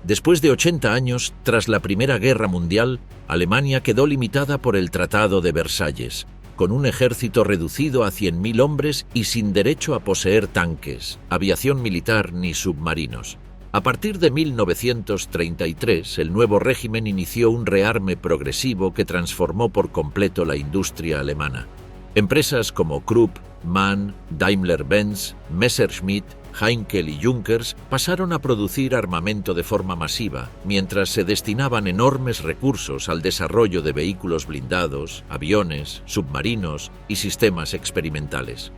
Después de 80 años, tras la Primera Guerra Mundial, Alemania quedó limitada por el Tratado de Versalles, con un ejército reducido a 100.000 hombres y sin derecho a poseer tanques, aviación militar ni submarinos. A partir de 1933, el nuevo régimen inició un rearme progresivo que transformó por completo la industria alemana. Empresas como Krupp, MAN, Daimler-Benz, Messerschmitt, Heinkel y Junkers pasaron a producir armamento de forma masiva, mientras se destinaban enormes recursos al desarrollo de vehículos blindados, aviones, submarinos y sistemas experimentales.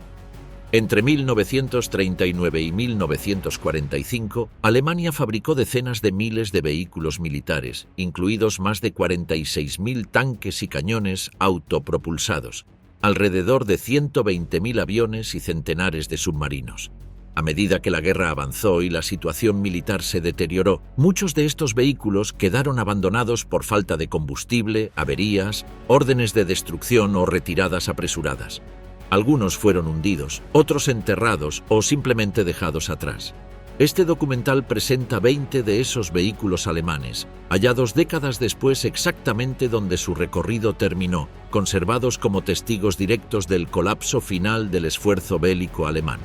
Entre 1939 y 1945, Alemania fabricó decenas de miles de vehículos militares, incluidos más de 46.000 tanques y cañones autopropulsados, alrededor de 120.000 aviones y centenares de submarinos. A medida que la guerra avanzó y la situación militar se deterioró, muchos de estos vehículos quedaron abandonados por falta de combustible, averías, órdenes de destrucción o retiradas apresuradas. Algunos fueron hundidos, otros enterrados o simplemente dejados atrás. Este documental presenta 20 de esos vehículos alemanes, hallados décadas después exactamente donde su recorrido terminó, conservados como testigos directos del colapso final del esfuerzo bélico alemán.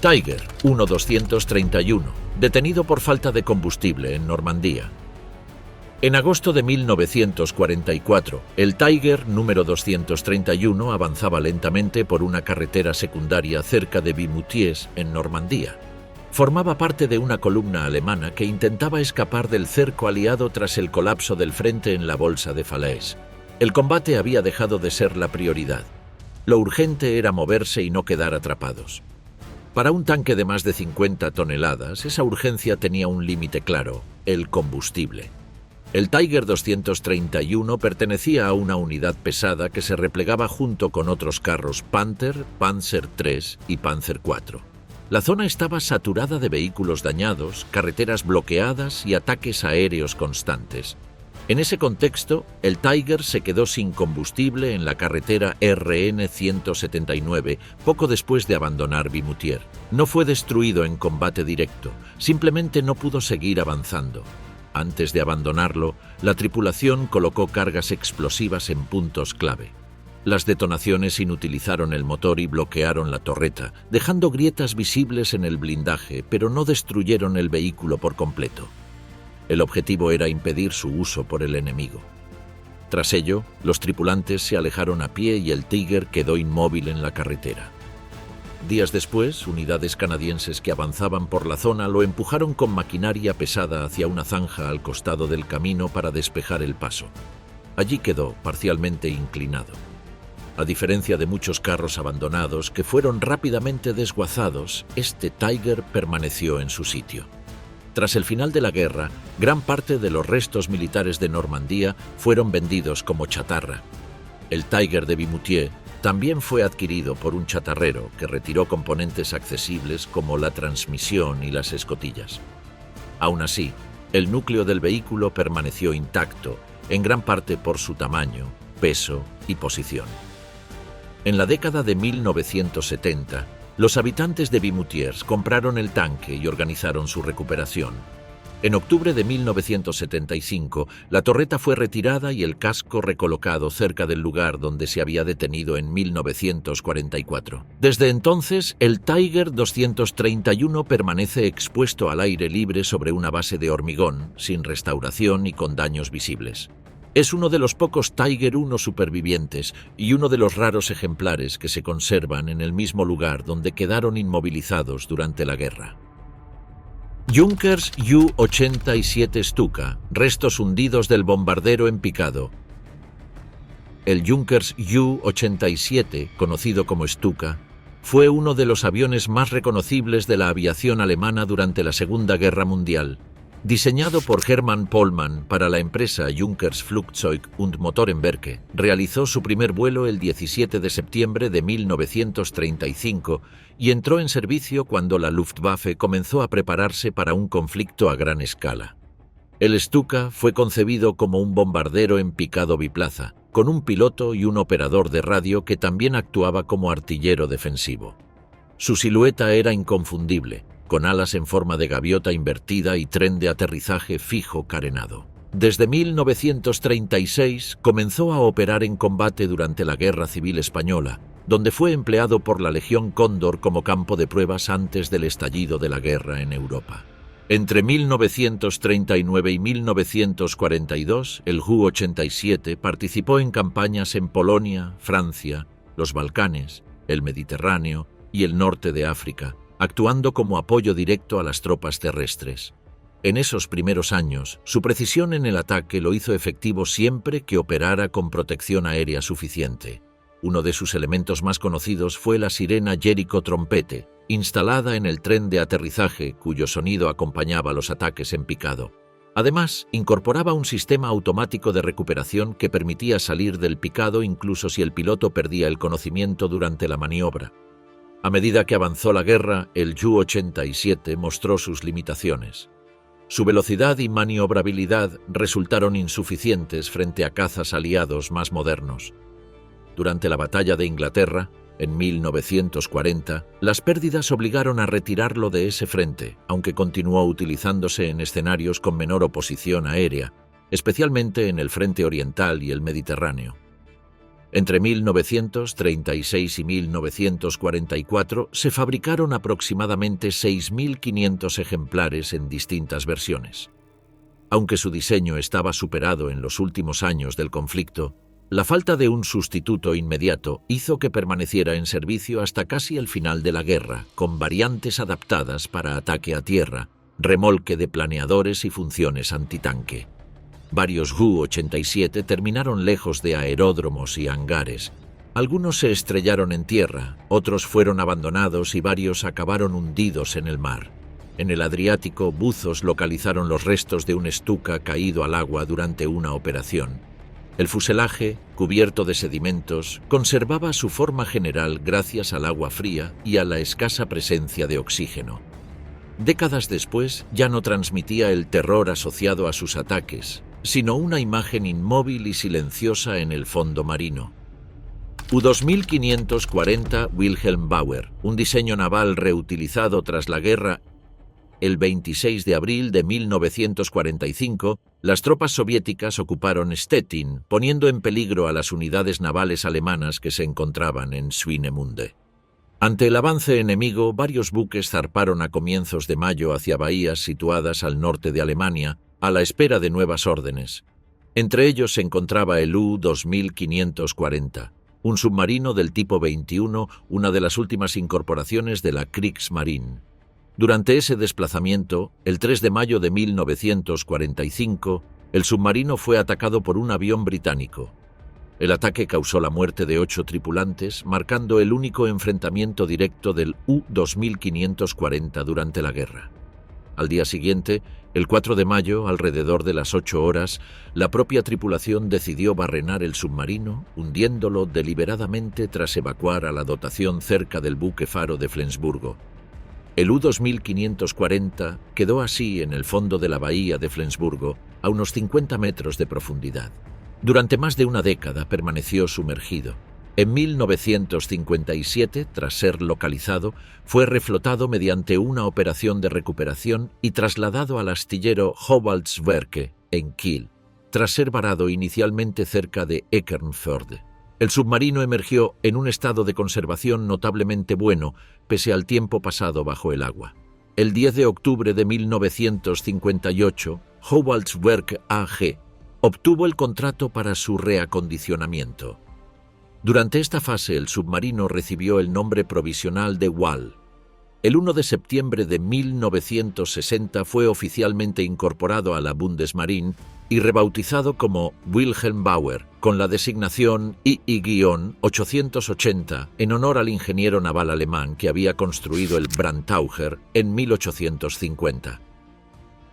Tiger 1231, detenido por falta de combustible en Normandía. En agosto de 1944, el Tiger número 231 avanzaba lentamente por una carretera secundaria cerca de Vimoutiers, en Normandía. Formaba parte de una columna alemana que intentaba escapar del cerco aliado tras el colapso del frente en la bolsa de Falaise. El combate había dejado de ser la prioridad. Lo urgente era moverse y no quedar atrapados. Para un tanque de más de 50 toneladas, esa urgencia tenía un límite claro: el combustible. El Tiger 231 pertenecía a una unidad pesada que se replegaba junto con otros carros Panther, Panzer III y Panzer IV. La zona estaba saturada de vehículos dañados, carreteras bloqueadas y ataques aéreos constantes. En ese contexto, el Tiger se quedó sin combustible en la carretera RN 179 poco después de abandonar Vimoutiers. No fue destruido en combate directo, simplemente no pudo seguir avanzando. Antes de abandonarlo, la tripulación colocó cargas explosivas en puntos clave. Las detonaciones inutilizaron el motor y bloquearon la torreta, dejando grietas visibles en el blindaje, pero no destruyeron el vehículo por completo. El objetivo era impedir su uso por el enemigo. Tras ello, los tripulantes se alejaron a pie y el Tiger quedó inmóvil en la carretera. Días después, unidades canadienses que avanzaban por la zona lo empujaron con maquinaria pesada hacia una zanja al costado del camino para despejar el paso. Allí quedó, parcialmente inclinado. A diferencia de muchos carros abandonados que fueron rápidamente desguazados, este Tiger permaneció en su sitio. Tras el final de la guerra, gran parte de los restos militares de Normandía fueron vendidos como chatarra. El Tiger de Vimoutiers también fue adquirido por un chatarrero que retiró componentes accesibles como la transmisión y las escotillas. Aún así, el núcleo del vehículo permaneció intacto, en gran parte por su tamaño, peso y posición. En la década de 1970, los habitantes de Vimoutiers compraron el tanque y organizaron su recuperación. En octubre de 1975, la torreta fue retirada y el casco recolocado cerca del lugar donde se había detenido en 1944. Desde entonces, el Tiger 231 permanece expuesto al aire libre sobre una base de hormigón, sin restauración y con daños visibles. Es uno de los pocos Tiger I supervivientes y uno de los raros ejemplares que se conservan en el mismo lugar donde quedaron inmovilizados durante la guerra. Junkers Ju-87 Stuka, restos hundidos del bombardero en picado. El Junkers Ju-87, conocido como Stuka, fue uno de los aviones más reconocibles de la aviación alemana durante la Segunda Guerra Mundial. Diseñado por Hermann Pohlmann para la empresa Junkers Flugzeug und Motorenwerke, realizó su primer vuelo el 17 de septiembre de 1935 y entró en servicio cuando la Luftwaffe comenzó a prepararse para un conflicto a gran escala. El Stuka fue concebido como un bombardero en picado biplaza, con un piloto y un operador de radio que también actuaba como artillero defensivo. Su silueta era inconfundible: con alas en forma de gaviota invertida y tren de aterrizaje fijo carenado. Desde 1936 comenzó a operar en combate durante la Guerra Civil Española, donde fue empleado por la Legión Cóndor como campo de pruebas antes del estallido de la guerra en Europa. Entre 1939 y 1942, el Ju-87 participó en campañas en Polonia, Francia, los Balcanes, el Mediterráneo y el norte de África, actuando como apoyo directo a las tropas terrestres. En esos primeros años, su precisión en el ataque lo hizo efectivo siempre que operara con protección aérea suficiente. Uno de sus elementos más conocidos fue la sirena Jericho Trompete, instalada en el tren de aterrizaje cuyo sonido acompañaba los ataques en picado. Además, incorporaba un sistema automático de recuperación que permitía salir del picado incluso si el piloto perdía el conocimiento durante la maniobra. A medida que avanzó la guerra, el Ju-87 mostró sus limitaciones. Su velocidad y maniobrabilidad resultaron insuficientes frente a cazas aliados más modernos. Durante la Batalla de Inglaterra, en 1940, las pérdidas obligaron a retirarlo de ese frente, aunque continuó utilizándose en escenarios con menor oposición aérea, especialmente en el frente oriental y el Mediterráneo. Entre 1936 y 1944 se fabricaron aproximadamente 6.500 ejemplares en distintas versiones. Aunque su diseño estaba superado en los últimos años del conflicto, la falta de un sustituto inmediato hizo que permaneciera en servicio hasta casi el final de la guerra, con variantes adaptadas para ataque a tierra, remolque de planeadores y funciones antitanque. Varios Ju-87 terminaron lejos de aeródromos y hangares. Algunos se estrellaron en tierra, otros fueron abandonados y varios acabaron hundidos en el mar. En el Adriático, buzos localizaron los restos de un Stuka caído al agua durante una operación. El fuselaje, cubierto de sedimentos, conservaba su forma general gracias al agua fría y a la escasa presencia de oxígeno. Décadas después, ya no transmitía el terror asociado a sus ataques, sino una imagen inmóvil y silenciosa en el fondo marino. U-2540 Wilhelm Bauer, un diseño naval reutilizado tras la guerra. El 26 de abril de 1945, las tropas soviéticas ocuparon Stettin, poniendo en peligro a las unidades navales alemanas que se encontraban en Swinemünde. Ante el avance enemigo, varios buques zarparon a comienzos de mayo hacia bahías situadas al norte de Alemania, a la espera de nuevas órdenes. Entre ellos se encontraba el U-2540, un submarino del tipo 21, una de las últimas incorporaciones de la Kriegsmarine. Durante ese desplazamiento, el 3 de mayo de 1945, el submarino fue atacado por un avión británico. El ataque causó la muerte de 8 tripulantes, marcando el único enfrentamiento directo del U-2540 durante la guerra. Al día siguiente, el 4 de mayo, alrededor de las 8 horas, la propia tripulación decidió barrenar el submarino, hundiéndolo deliberadamente tras evacuar a la dotación cerca del buque faro de Flensburgo. El U-2540 quedó así en el fondo de la bahía de Flensburgo, a unos 50 metros de profundidad. Durante más de una década permaneció sumergido. En 1957, tras ser localizado, fue reflotado mediante una operación de recuperación y trasladado al astillero Howaldtswerke, en Kiel, tras ser varado inicialmente cerca de Eckernförde. El submarino emergió en un estado de conservación notablemente bueno, pese al tiempo pasado bajo el agua. El 10 de octubre de 1958, Howaldtswerke AG obtuvo el contrato para su reacondicionamiento. Durante esta fase, el submarino recibió el nombre provisional de Wal. El 1 de septiembre de 1960 fue oficialmente incorporado a la Bundesmarine y rebautizado como Wilhelm Bauer, con la designación II-880 en honor al ingeniero naval alemán que había construido el Brandtaucher en 1850.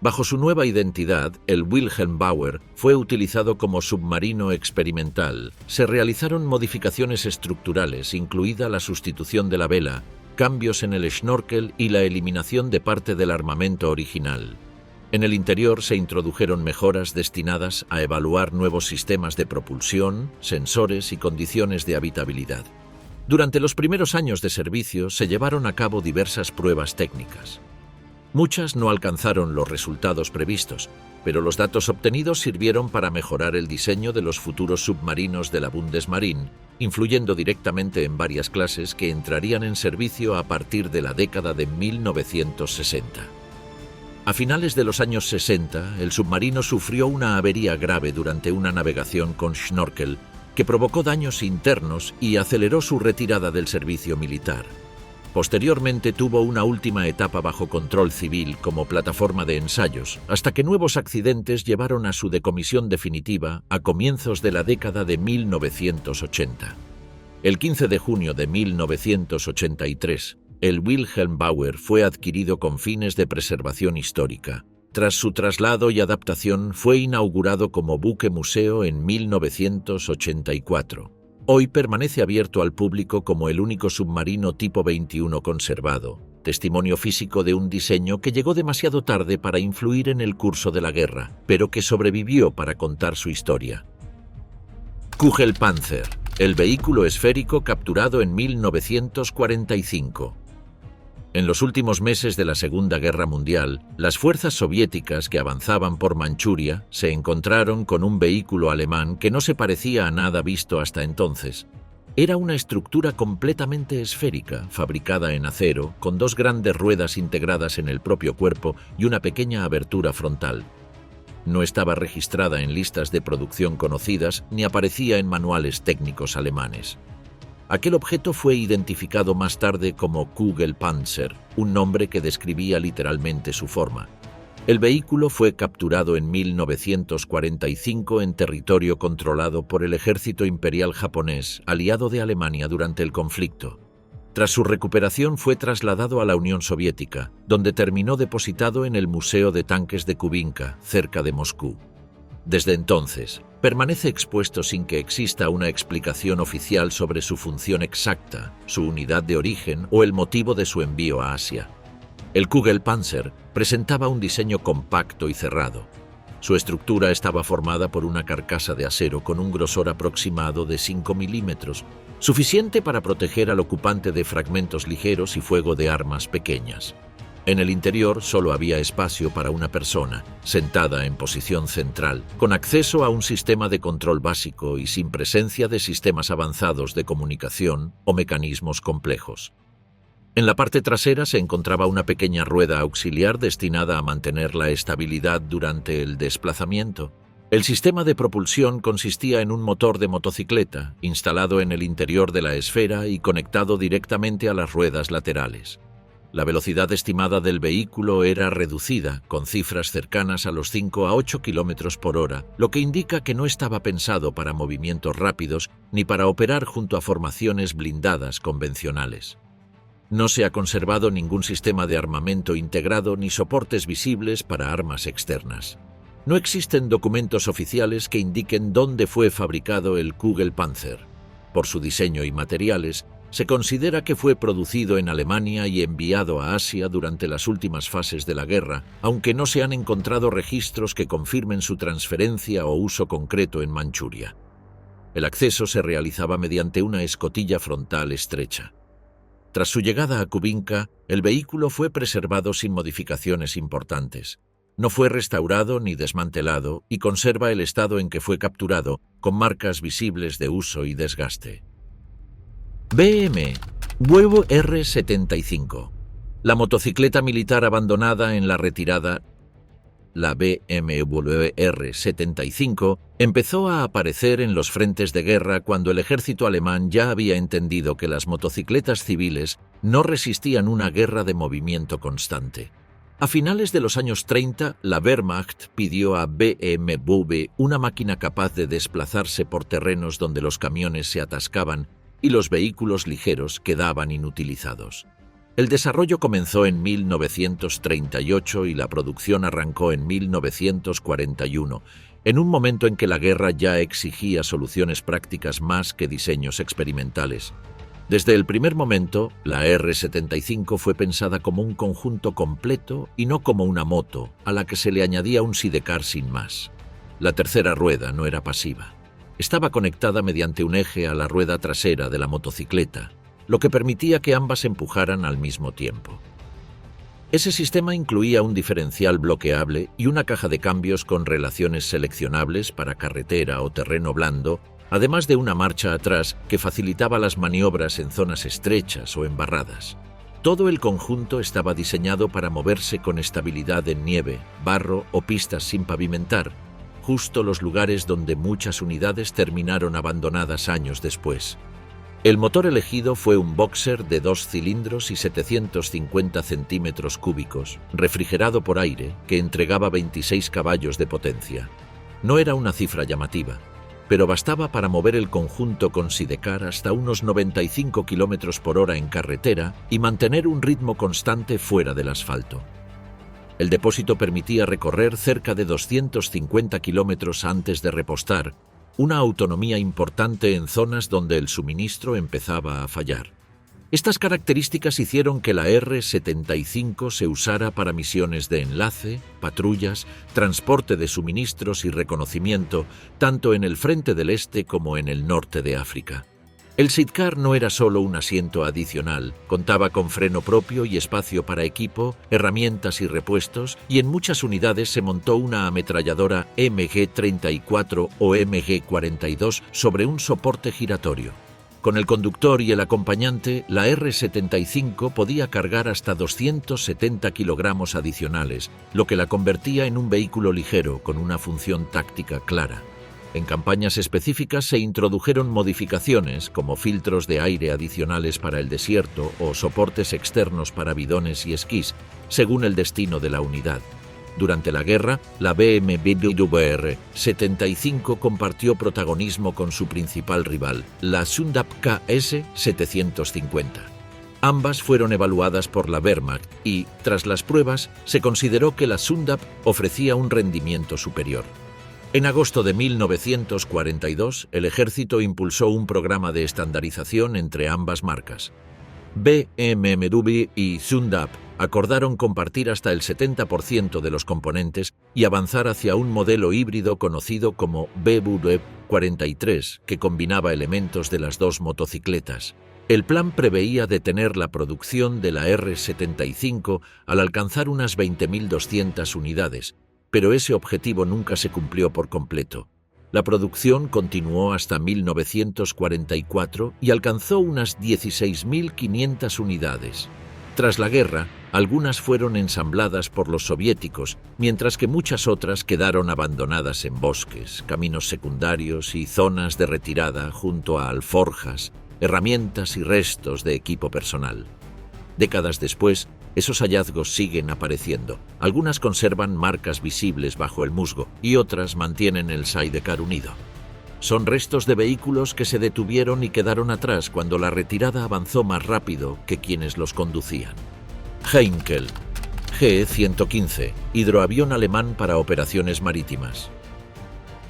Bajo su nueva identidad, el Wilhelm Bauer fue utilizado como submarino experimental. Se realizaron modificaciones estructurales, incluida la sustitución de la vela, cambios en el snorkel y la eliminación de parte del armamento original. En el interior se introdujeron mejoras destinadas a evaluar nuevos sistemas de propulsión, sensores y condiciones de habitabilidad. Durante los primeros años de servicio se llevaron a cabo diversas pruebas técnicas. Muchas no alcanzaron los resultados previstos, pero los datos obtenidos sirvieron para mejorar el diseño de los futuros submarinos de la Bundesmarine, influyendo directamente en varias clases que entrarían en servicio a partir de la década de 1960. A finales de los años 60, el submarino sufrió una avería grave durante una navegación con snorkel que provocó daños internos y aceleró su retirada del servicio militar. Posteriormente tuvo una última etapa bajo control civil como plataforma de ensayos, hasta que nuevos accidentes llevaron a su decomisión definitiva a comienzos de la década de 1980. El 15 de junio de 1983, el Wilhelm Bauer fue adquirido con fines de preservación histórica. Tras su traslado y adaptación, fue inaugurado como buque museo en 1984. Hoy permanece abierto al público como el único submarino tipo 21 conservado, testimonio físico de un diseño que llegó demasiado tarde para influir en el curso de la guerra, pero que sobrevivió para contar su historia. Kugelpanzer, el vehículo esférico capturado en 1945. En los últimos meses de la Segunda Guerra Mundial, las fuerzas soviéticas que avanzaban por Manchuria se encontraron con un vehículo alemán que no se parecía a nada visto hasta entonces. Era una estructura completamente esférica, fabricada en acero, con dos grandes ruedas integradas en el propio cuerpo y una pequeña abertura frontal. No estaba registrada en listas de producción conocidas ni aparecía en manuales técnicos alemanes. Aquel objeto fue identificado más tarde como Kugelpanzer, un nombre que describía literalmente su forma. El vehículo fue capturado en 1945 en territorio controlado por el ejército imperial japonés, aliado de Alemania durante el conflicto. Tras su recuperación fue trasladado a la Unión Soviética, donde terminó depositado en el Museo de Tanques de Kubinka, cerca de Moscú. Desde entonces, permanece expuesto sin que exista una explicación oficial sobre su función exacta, su unidad de origen o el motivo de su envío a Asia. El Kugelpanzer presentaba un diseño compacto y cerrado. Su estructura estaba formada por una carcasa de acero con un grosor aproximado de 5 milímetros, suficiente para proteger al ocupante de fragmentos ligeros y fuego de armas pequeñas. En el interior solo había espacio para una persona, sentada en posición central, con acceso a un sistema de control básico y sin presencia de sistemas avanzados de comunicación o mecanismos complejos. En la parte trasera se encontraba una pequeña rueda auxiliar destinada a mantener la estabilidad durante el desplazamiento. El sistema de propulsión consistía en un motor de motocicleta, instalado en el interior de la esfera y conectado directamente a las ruedas laterales. La velocidad estimada del vehículo era reducida, con cifras cercanas a los 5 a 8 km por hora, lo que indica que no estaba pensado para movimientos rápidos ni para operar junto a formaciones blindadas convencionales. No se ha conservado ningún sistema de armamento integrado ni soportes visibles para armas externas. No existen documentos oficiales que indiquen dónde fue fabricado el Kugelpanzer. Por su diseño y materiales, se considera que fue producido en Alemania y enviado a Asia durante las últimas fases de la guerra, aunque no se han encontrado registros que confirmen su transferencia o uso concreto en Manchuria. El acceso se realizaba mediante una escotilla frontal estrecha. Tras su llegada a Kubinka, el vehículo fue preservado sin modificaciones importantes. No fue restaurado ni desmantelado y conserva el estado en que fue capturado, con marcas visibles de uso y desgaste. BMW R75. La motocicleta militar abandonada en la retirada, la BMW R75, empezó a aparecer en los frentes de guerra cuando el ejército alemán ya había entendido que las motocicletas civiles no resistían una guerra de movimiento constante. A finales de los años 30, la Wehrmacht pidió a BMW una máquina capaz de desplazarse por terrenos donde los camiones se atascaban y los vehículos ligeros quedaban inutilizados. El desarrollo comenzó en 1938 y la producción arrancó en 1941, en un momento en que la guerra ya exigía soluciones prácticas más que diseños experimentales. Desde el primer momento, la R75 fue pensada como un conjunto completo y no como una moto, a la que se le añadía un sidecar sin más. La tercera rueda no era pasiva. Estaba conectada mediante un eje a la rueda trasera de la motocicleta, lo que permitía que ambas empujaran al mismo tiempo. Ese sistema incluía un diferencial bloqueable y una caja de cambios con relaciones seleccionables para carretera o terreno blando, además de una marcha atrás que facilitaba las maniobras en zonas estrechas o embarradas. Todo el conjunto estaba diseñado para moverse con estabilidad en nieve, barro o pistas sin pavimentar, justo los lugares donde muchas unidades terminaron abandonadas años después. El motor elegido fue un Boxer de 2 cilindros y 750 centímetros cúbicos, refrigerado por aire, que entregaba 26 caballos de potencia. No era una cifra llamativa, pero bastaba para mover el conjunto con sidecar hasta unos 95 km por hora en carretera y mantener un ritmo constante fuera del asfalto. El depósito permitía recorrer cerca de 250 kilómetros antes de repostar, una autonomía importante en zonas donde el suministro empezaba a fallar. Estas características hicieron que la R-75 se usara para misiones de enlace, patrullas, transporte de suministros y reconocimiento, tanto en el frente del este como en el norte de África. El sidecar no era solo un asiento adicional, contaba con freno propio y espacio para equipo, herramientas y repuestos, y en muchas unidades se montó una ametralladora MG-34 o MG-42 sobre un soporte giratorio. Con el conductor y el acompañante, la R-75 podía cargar hasta 270 kilogramos adicionales, lo que la convertía en un vehículo ligero con una función táctica clara. En campañas específicas se introdujeron modificaciones como filtros de aire adicionales para el desierto o soportes externos para bidones y esquís, según el destino de la unidad. Durante la guerra, la BMW R-75 compartió protagonismo con su principal rival, la Sundap KS-750. Ambas fueron evaluadas por la Wehrmacht y, tras las pruebas, se consideró que la Sundap ofrecía un rendimiento superior. En agosto de 1942, el ejército impulsó un programa de estandarización entre ambas marcas. BMW y Sundap acordaron compartir hasta el 70% de los componentes y avanzar hacia un modelo híbrido conocido como BW-43, que combinaba elementos de las dos motocicletas. El plan preveía detener la producción de la R-75 al alcanzar unas 20.200 unidades, pero ese objetivo nunca se cumplió por completo. La producción continuó hasta 1944 y alcanzó unas 16.500 unidades. Tras la guerra, algunas fueron ensambladas por los soviéticos, mientras que muchas otras quedaron abandonadas en bosques, caminos secundarios y zonas de retirada junto a alforjas, herramientas y restos de equipo personal. Décadas después, esos hallazgos siguen apareciendo. Algunas conservan marcas visibles bajo el musgo y otras mantienen el sidecar unido. Son restos de vehículos que se detuvieron y quedaron atrás cuando la retirada avanzó más rápido que quienes los conducían. Heinkel, G-115, hidroavión alemán para operaciones marítimas.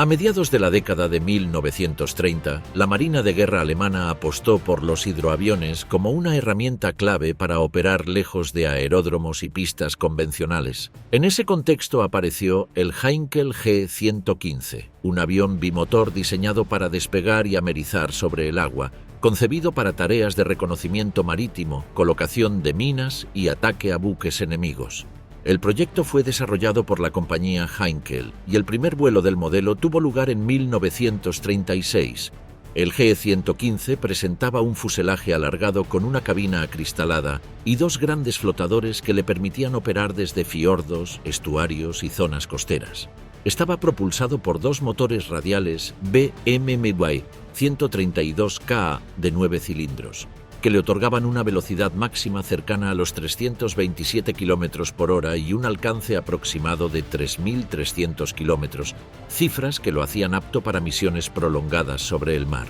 A mediados de la década de 1930, la Marina de Guerra alemana apostó por los hidroaviones como una herramienta clave para operar lejos de aeródromos y pistas convencionales. En ese contexto apareció el Heinkel G-115, un avión bimotor diseñado para despegar y amerizar sobre el agua, concebido para tareas de reconocimiento marítimo, colocación de minas y ataque a buques enemigos. El proyecto fue desarrollado por la compañía Heinkel y el primer vuelo del modelo tuvo lugar en 1936. El G-115 presentaba un fuselaje alargado con una cabina acristalada y dos grandes flotadores que le permitían operar desde fiordos, estuarios y zonas costeras. Estaba propulsado por dos motores radiales BMW 132Ka de 9 cilindros, que le otorgaban una velocidad máxima cercana a los 327 km por hora y un alcance aproximado de 3.300 km, cifras que lo hacían apto para misiones prolongadas sobre el mar.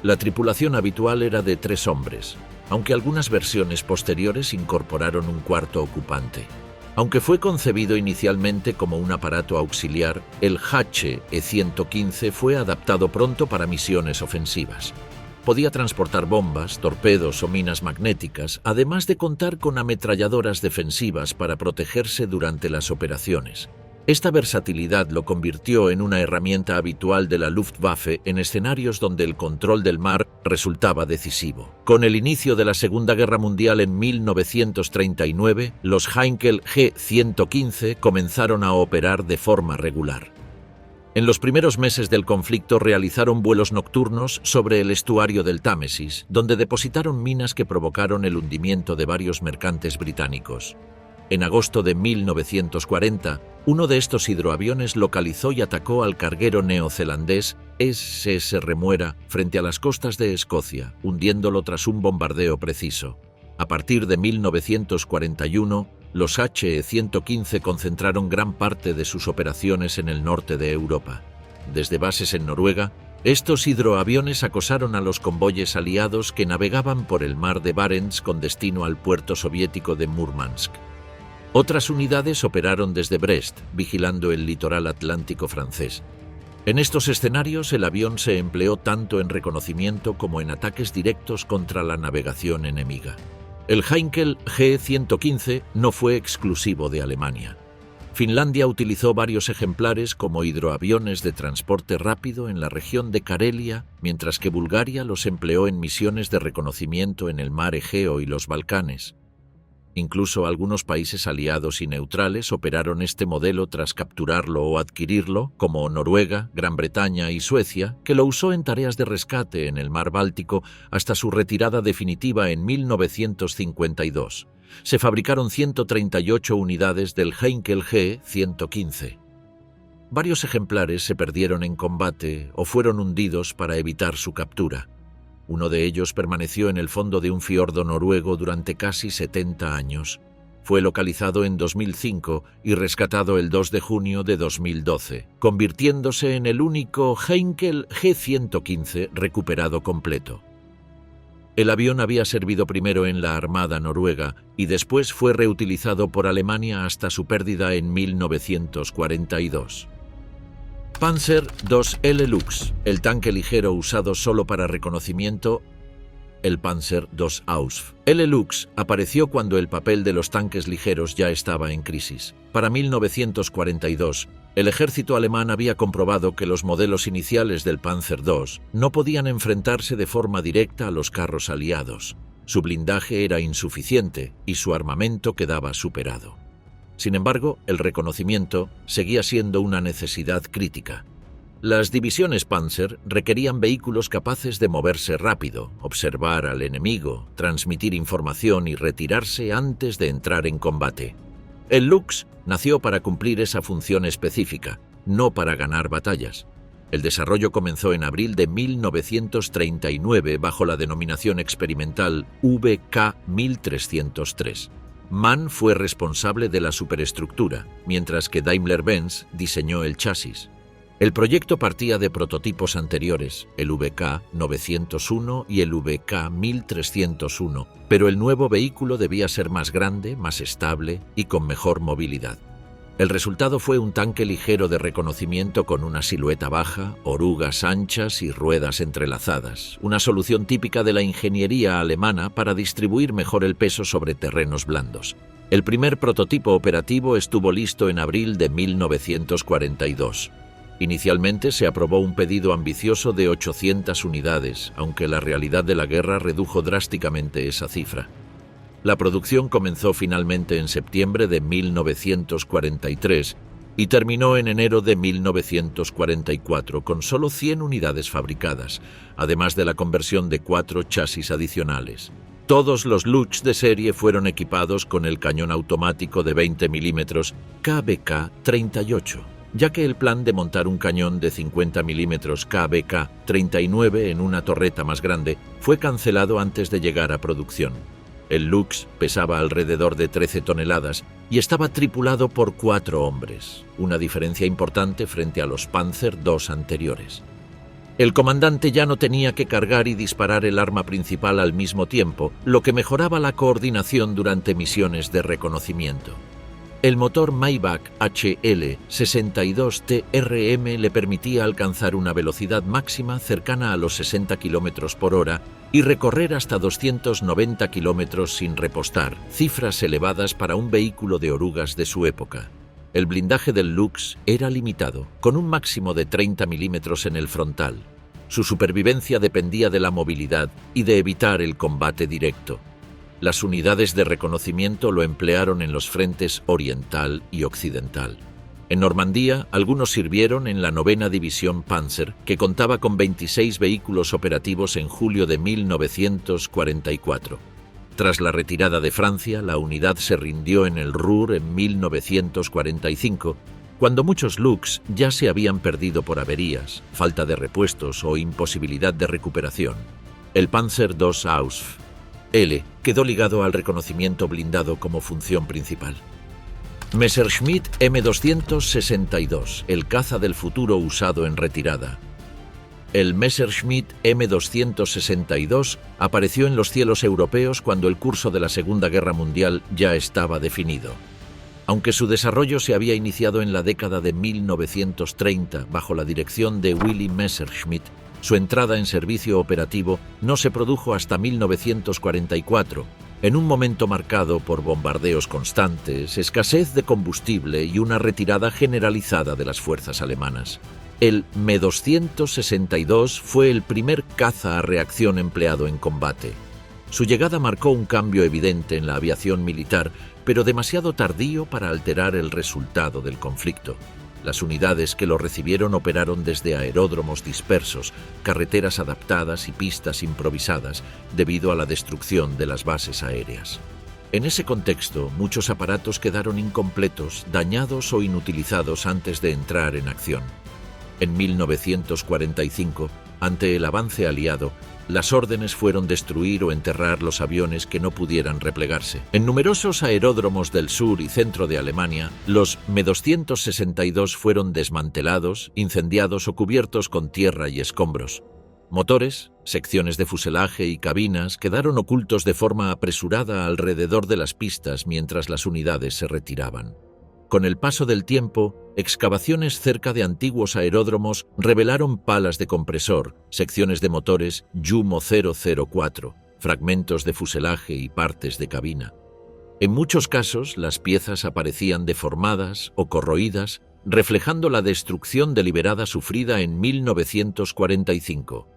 La tripulación habitual era de 3 hombres, aunque algunas versiones posteriores incorporaron un cuarto ocupante. Aunque fue concebido inicialmente como un aparato auxiliar, el HE-115 fue adaptado pronto para misiones ofensivas. Podía transportar bombas, torpedos o minas magnéticas, además de contar con ametralladoras defensivas para protegerse durante las operaciones. Esta versatilidad lo convirtió en una herramienta habitual de la Luftwaffe en escenarios donde el control del mar resultaba decisivo. Con el inicio de la Segunda Guerra Mundial en 1939, los Heinkel G-115 comenzaron a operar de forma regular. En los primeros meses del conflicto realizaron vuelos nocturnos sobre el estuario del Támesis, donde depositaron minas que provocaron el hundimiento de varios mercantes británicos. En agosto de 1940, uno de estos hidroaviones localizó y atacó al carguero neozelandés SS Remuera frente a las costas de Escocia, hundiéndolo tras un bombardeo preciso. A partir de 1941, los HE-115 concentraron gran parte de sus operaciones en el norte de Europa. Desde bases en Noruega, estos hidroaviones acosaron a los convoyes aliados que navegaban por el mar de Barents con destino al puerto soviético de Murmansk. Otras unidades operaron desde Brest, vigilando el litoral atlántico francés. En estos escenarios, el avión se empleó tanto en reconocimiento como en ataques directos contra la navegación enemiga. El Heinkel G-115 no fue exclusivo de Alemania. Finlandia utilizó varios ejemplares como hidroaviones de transporte rápido en la región de Karelia, mientras que Bulgaria los empleó en misiones de reconocimiento en el mar Egeo y los Balcanes. Incluso algunos países aliados y neutrales operaron este modelo tras capturarlo o adquirirlo, como Noruega, Gran Bretaña y Suecia, que lo usó en tareas de rescate en el mar Báltico hasta su retirada definitiva en 1952. Se fabricaron 138 unidades del Heinkel G-115. Varios ejemplares se perdieron en combate o fueron hundidos para evitar su captura. Uno de ellos permaneció en el fondo de un fiordo noruego durante casi 70 años. Fue localizado en 2005 y rescatado el 2 de junio de 2012, convirtiéndose en el único Heinkel G-115 recuperado completo. El avión había servido primero en la Armada noruega y después fue reutilizado por Alemania hasta su pérdida en 1942. Panzer II Lux, el tanque ligero usado solo para reconocimiento, el Panzer II Ausf. Lux apareció cuando el papel de los tanques ligeros ya estaba en crisis. Para 1942, el ejército alemán había comprobado que los modelos iniciales del Panzer II no podían enfrentarse de forma directa a los carros aliados. Su blindaje era insuficiente y su armamento quedaba superado. Sin embargo, el reconocimiento seguía siendo una necesidad crítica. Las divisiones Panzer requerían vehículos capaces de moverse rápido, observar al enemigo, transmitir información y retirarse antes de entrar en combate. El Lux nació para cumplir esa función específica, no para ganar batallas. El desarrollo comenzó en abril de 1939 bajo la denominación experimental VK-1303. MAN fue responsable de la superestructura, mientras que Daimler-Benz diseñó el chasis. El proyecto partía de prototipos anteriores, el VK-901 y el VK-1301, pero el nuevo vehículo debía ser más grande, más estable y con mejor movilidad. El resultado fue un tanque ligero de reconocimiento con una silueta baja, orugas anchas y ruedas entrelazadas, una solución típica de la ingeniería alemana para distribuir mejor el peso sobre terrenos blandos. El primer prototipo operativo estuvo listo en abril de 1942. Inicialmente se aprobó un pedido ambicioso de 800 unidades, aunque la realidad de la guerra redujo drásticamente esa cifra. La producción comenzó finalmente en septiembre de 1943 y terminó en enero de 1944 con solo 100 unidades fabricadas, además de la conversión de 4 chasis adicionales. Todos los Lux de serie fueron equipados con el cañón automático de 20 mm KBK-38, ya que el plan de montar un cañón de 50 mm KBK-39 en una torreta más grande fue cancelado antes de llegar a producción. El Lux pesaba alrededor de 13 toneladas y estaba tripulado por 4 hombres, una diferencia importante frente a los Panzer II anteriores. El comandante ya no tenía que cargar y disparar el arma principal al mismo tiempo, lo que mejoraba la coordinación durante misiones de reconocimiento. El motor Maybach HL62TRM le permitía alcanzar una velocidad máxima cercana a los 60 km por hora y recorrer hasta 290 km sin repostar, cifras elevadas para un vehículo de orugas de su época. El blindaje del Lux era limitado, con un máximo de 30 milímetros en el frontal. Su supervivencia dependía de la movilidad y de evitar el combate directo. Las unidades de reconocimiento lo emplearon en los frentes oriental y occidental. En Normandía, algunos sirvieron en la 9ª División Panzer, que contaba con 26 vehículos operativos en julio de 1944. Tras la retirada de Francia, la unidad se rindió en el Ruhr en 1945, cuando muchos Lux ya se habían perdido por averías, falta de repuestos o imposibilidad de recuperación. El Panzer II Ausf. L quedó ligado al reconocimiento blindado como función principal. Messerschmitt M262, el caza del futuro usado en retirada. El Messerschmitt M262 apareció en los cielos europeos cuando el curso de la Segunda Guerra Mundial ya estaba definido. Aunque su desarrollo se había iniciado en la década de 1930 bajo la dirección de Willy Messerschmitt, su entrada en servicio operativo no se produjo hasta 1944, en un momento marcado por bombardeos constantes, escasez de combustible y una retirada generalizada de las fuerzas alemanas. El Me-262 fue el primer caza a reacción empleado en combate. Su llegada marcó un cambio evidente en la aviación militar, pero demasiado tardío para alterar el resultado del conflicto. Las unidades que lo recibieron operaron desde aeródromos dispersos, carreteras adaptadas y pistas improvisadas debido a la destrucción de las bases aéreas. En ese contexto, muchos aparatos quedaron incompletos, dañados o inutilizados antes de entrar en acción. En 1945, ante el avance aliado, las órdenes fueron destruir o enterrar los aviones que no pudieran replegarse. En numerosos aeródromos del sur y centro de Alemania, los Me-262 fueron desmantelados, incendiados o cubiertos con tierra y escombros. Motores, secciones de fuselaje y cabinas quedaron ocultos de forma apresurada alrededor de las pistas mientras las unidades se retiraban. Con el paso del tiempo, excavaciones cerca de antiguos aeródromos revelaron palas de compresor, secciones de motores Jumo 004, fragmentos de fuselaje y partes de cabina. En muchos casos, las piezas aparecían deformadas o corroídas, reflejando la destrucción deliberada sufrida en 1945.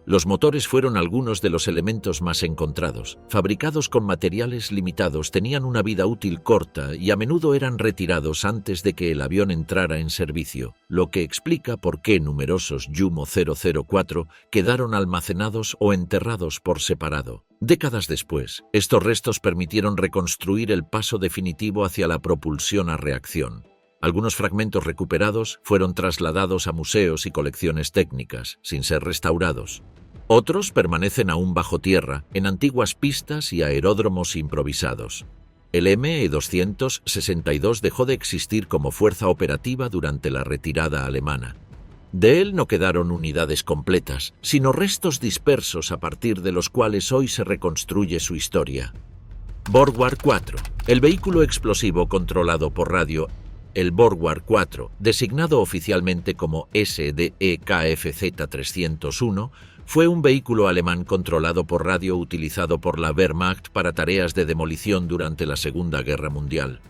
Los motores fueron algunos de los elementos más encontrados. Fabricados con materiales limitados, tenían una vida útil corta y a menudo eran retirados antes de que el avión entrara en servicio, lo que explica por qué numerosos Jumo 004 quedaron almacenados o enterrados por separado. Décadas después, estos restos permitieron reconstruir el paso definitivo hacia la propulsión a reacción. Algunos fragmentos recuperados fueron trasladados a museos y colecciones técnicas, sin ser restaurados. Otros permanecen aún bajo tierra, en antiguas pistas y aeródromos improvisados. El Me-262 dejó de existir como fuerza operativa durante la retirada alemana. De él no quedaron unidades completas, sino restos dispersos a partir de los cuales hoy se reconstruye su historia. Borgward 4, el vehículo explosivo controlado por radio. El Borgward 4, designado oficialmente como SDE-KFZ-301, fue un vehículo alemán controlado por radio utilizado por la Wehrmacht para tareas de demolición durante la Segunda Guerra Mundial.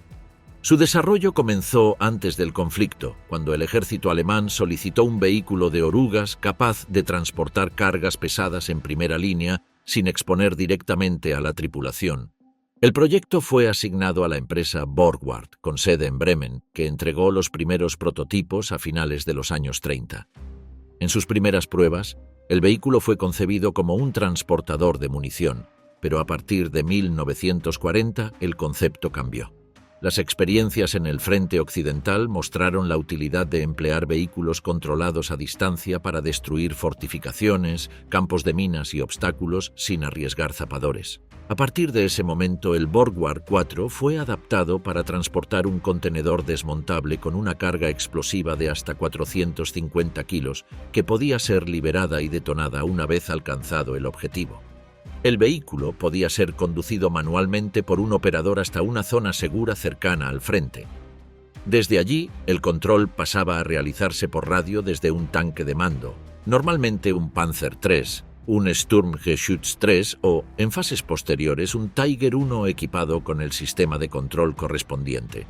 Su desarrollo comenzó antes del conflicto, cuando el ejército alemán solicitó un vehículo de orugas capaz de transportar cargas pesadas en primera línea sin exponer directamente a la tripulación. El proyecto fue asignado a la empresa Borgward, con sede en Bremen, que entregó los primeros prototipos a finales de los años 30. En sus primeras pruebas, el vehículo fue concebido como un transportador de munición, pero a partir de 1940 el concepto cambió. Las experiencias en el frente occidental mostraron la utilidad de emplear vehículos controlados a distancia para destruir fortificaciones, campos de minas y obstáculos sin arriesgar zapadores. A partir de ese momento, el Borgward 4 fue adaptado para transportar un contenedor desmontable con una carga explosiva de hasta 450 kilos, que podía ser liberada y detonada una vez alcanzado el objetivo. El vehículo podía ser conducido manualmente por un operador hasta una zona segura cercana al frente. Desde allí, el control pasaba a realizarse por radio desde un tanque de mando, normalmente un Panzer III, un Sturmgeschütz 3 o, en fases posteriores, un Tiger I equipado con el sistema de control correspondiente.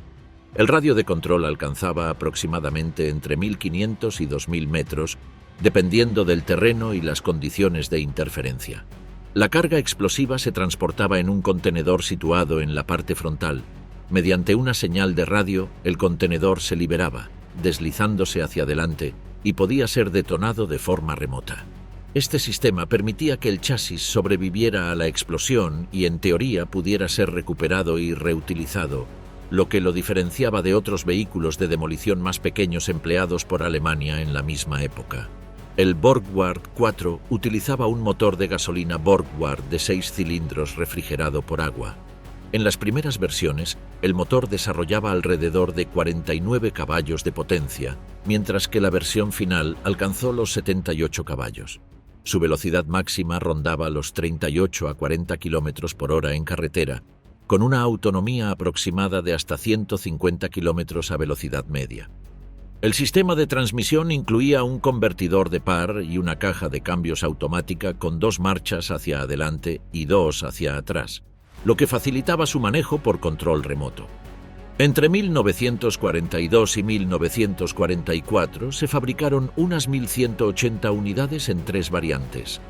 El radio de control alcanzaba aproximadamente entre 1500 y 2000 metros, dependiendo del terreno y las condiciones de interferencia. La carga explosiva se transportaba en un contenedor situado en la parte frontal. Mediante una señal de radio, el contenedor se liberaba, deslizándose hacia adelante, y podía ser detonado de forma remota. Este sistema permitía que el chasis sobreviviera a la explosión y, en teoría, pudiera ser recuperado y reutilizado, lo que lo diferenciaba de otros vehículos de demolición más pequeños empleados por Alemania en la misma época. El Borgward 4 utilizaba un motor de gasolina Borgward de 6 cilindros refrigerado por agua. En las primeras versiones, el motor desarrollaba alrededor de 49 caballos de potencia, mientras que la versión final alcanzó los 78 caballos. Su velocidad máxima rondaba los 38 a 40 km por hora en carretera, con una autonomía aproximada de hasta 150 km a velocidad media. El sistema de transmisión incluía un convertidor de par y una caja de cambios automática con 2 marchas hacia adelante y 2 hacia atrás, lo que facilitaba su manejo por control remoto. Entre 1942 y 1944 se fabricaron unas 1180 unidades en 3 variantes.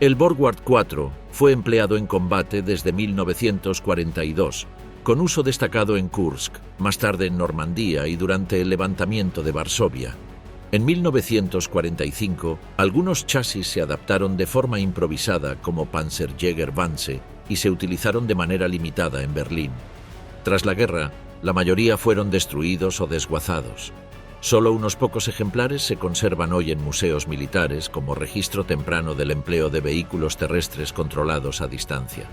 El Borgward 4 fue empleado en combate desde 1942, con uso destacado en Kursk, más tarde en Normandía y durante el levantamiento de Varsovia. En 1945, algunos chasis se adaptaron de forma improvisada como Panzerjäger-Wanze y se utilizaron de manera limitada en Berlín. Tras la guerra, la mayoría fueron destruidos o desguazados. Solo unos pocos ejemplares se conservan hoy en museos militares como registro temprano del empleo de vehículos terrestres controlados a distancia.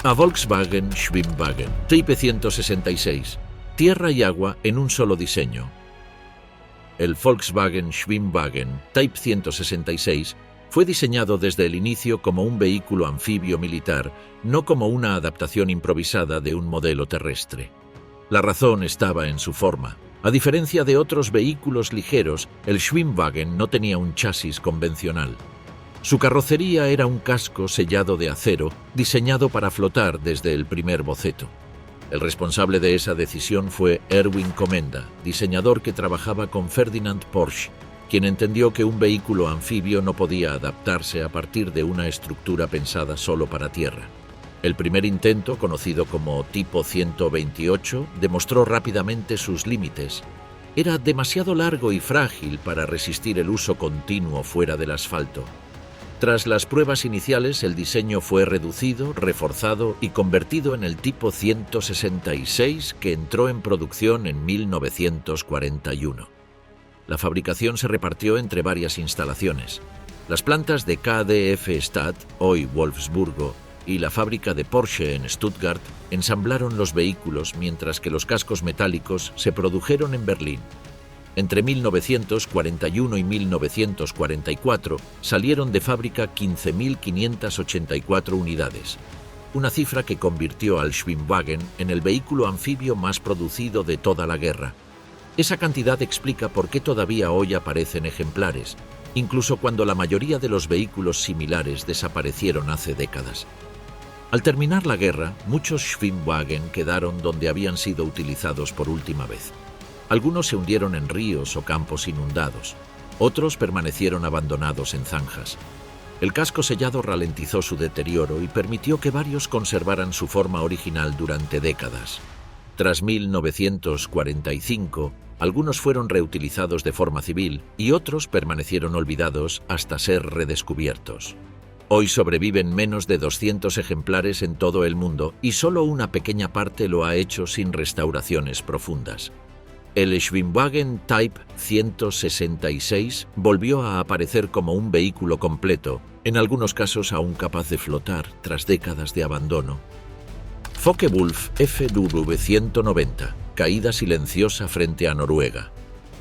A Volkswagen Schwimmwagen Type 166, tierra y agua en un solo diseño. El Volkswagen Schwimmwagen Type 166 fue diseñado desde el inicio como un vehículo anfibio militar, no como una adaptación improvisada de un modelo terrestre. La razón estaba en su forma. A diferencia de otros vehículos ligeros, el Schwimmwagen no tenía un chasis convencional. Su carrocería era un casco sellado de acero, diseñado para flotar desde el primer boceto. El responsable de esa decisión fue Erwin Komenda, diseñador que trabajaba con Ferdinand Porsche, quien entendió que un vehículo anfibio no podía adaptarse a partir de una estructura pensada solo para tierra. El primer intento, conocido como Tipo 128, demostró rápidamente sus límites. Era demasiado largo y frágil para resistir el uso continuo fuera del asfalto. Tras las pruebas iniciales, el diseño fue reducido, reforzado y convertido en el Tipo 166, que entró en producción en 1941. La fabricación se repartió entre varias instalaciones. Las plantas de KdF Stad, hoy Wolfsburgo, y la fábrica de Porsche en Stuttgart ensamblaron los vehículos, mientras que los cascos metálicos se produjeron en Berlín. Entre 1941 y 1944 salieron de fábrica 15.584 unidades, una cifra que convirtió al Schwimmwagen en el vehículo anfibio más producido de toda la guerra. Esa cantidad explica por qué todavía hoy aparecen ejemplares, incluso cuando la mayoría de los vehículos similares desaparecieron hace décadas. Al terminar la guerra, muchos Schwimmwagen quedaron donde habían sido utilizados por última vez. Algunos se hundieron en ríos o campos inundados, otros permanecieron abandonados en zanjas. El casco sellado ralentizó su deterioro y permitió que varios conservaran su forma original durante décadas. Tras 1945, algunos fueron reutilizados de forma civil y otros permanecieron olvidados hasta ser redescubiertos. Hoy sobreviven menos de 200 ejemplares en todo el mundo y solo una pequeña parte lo ha hecho sin restauraciones profundas. El Schwimmwagen Type 166 volvió a aparecer como un vehículo completo, en algunos casos aún capaz de flotar tras décadas de abandono. Focke-Wulf FW190, caída silenciosa frente a Noruega.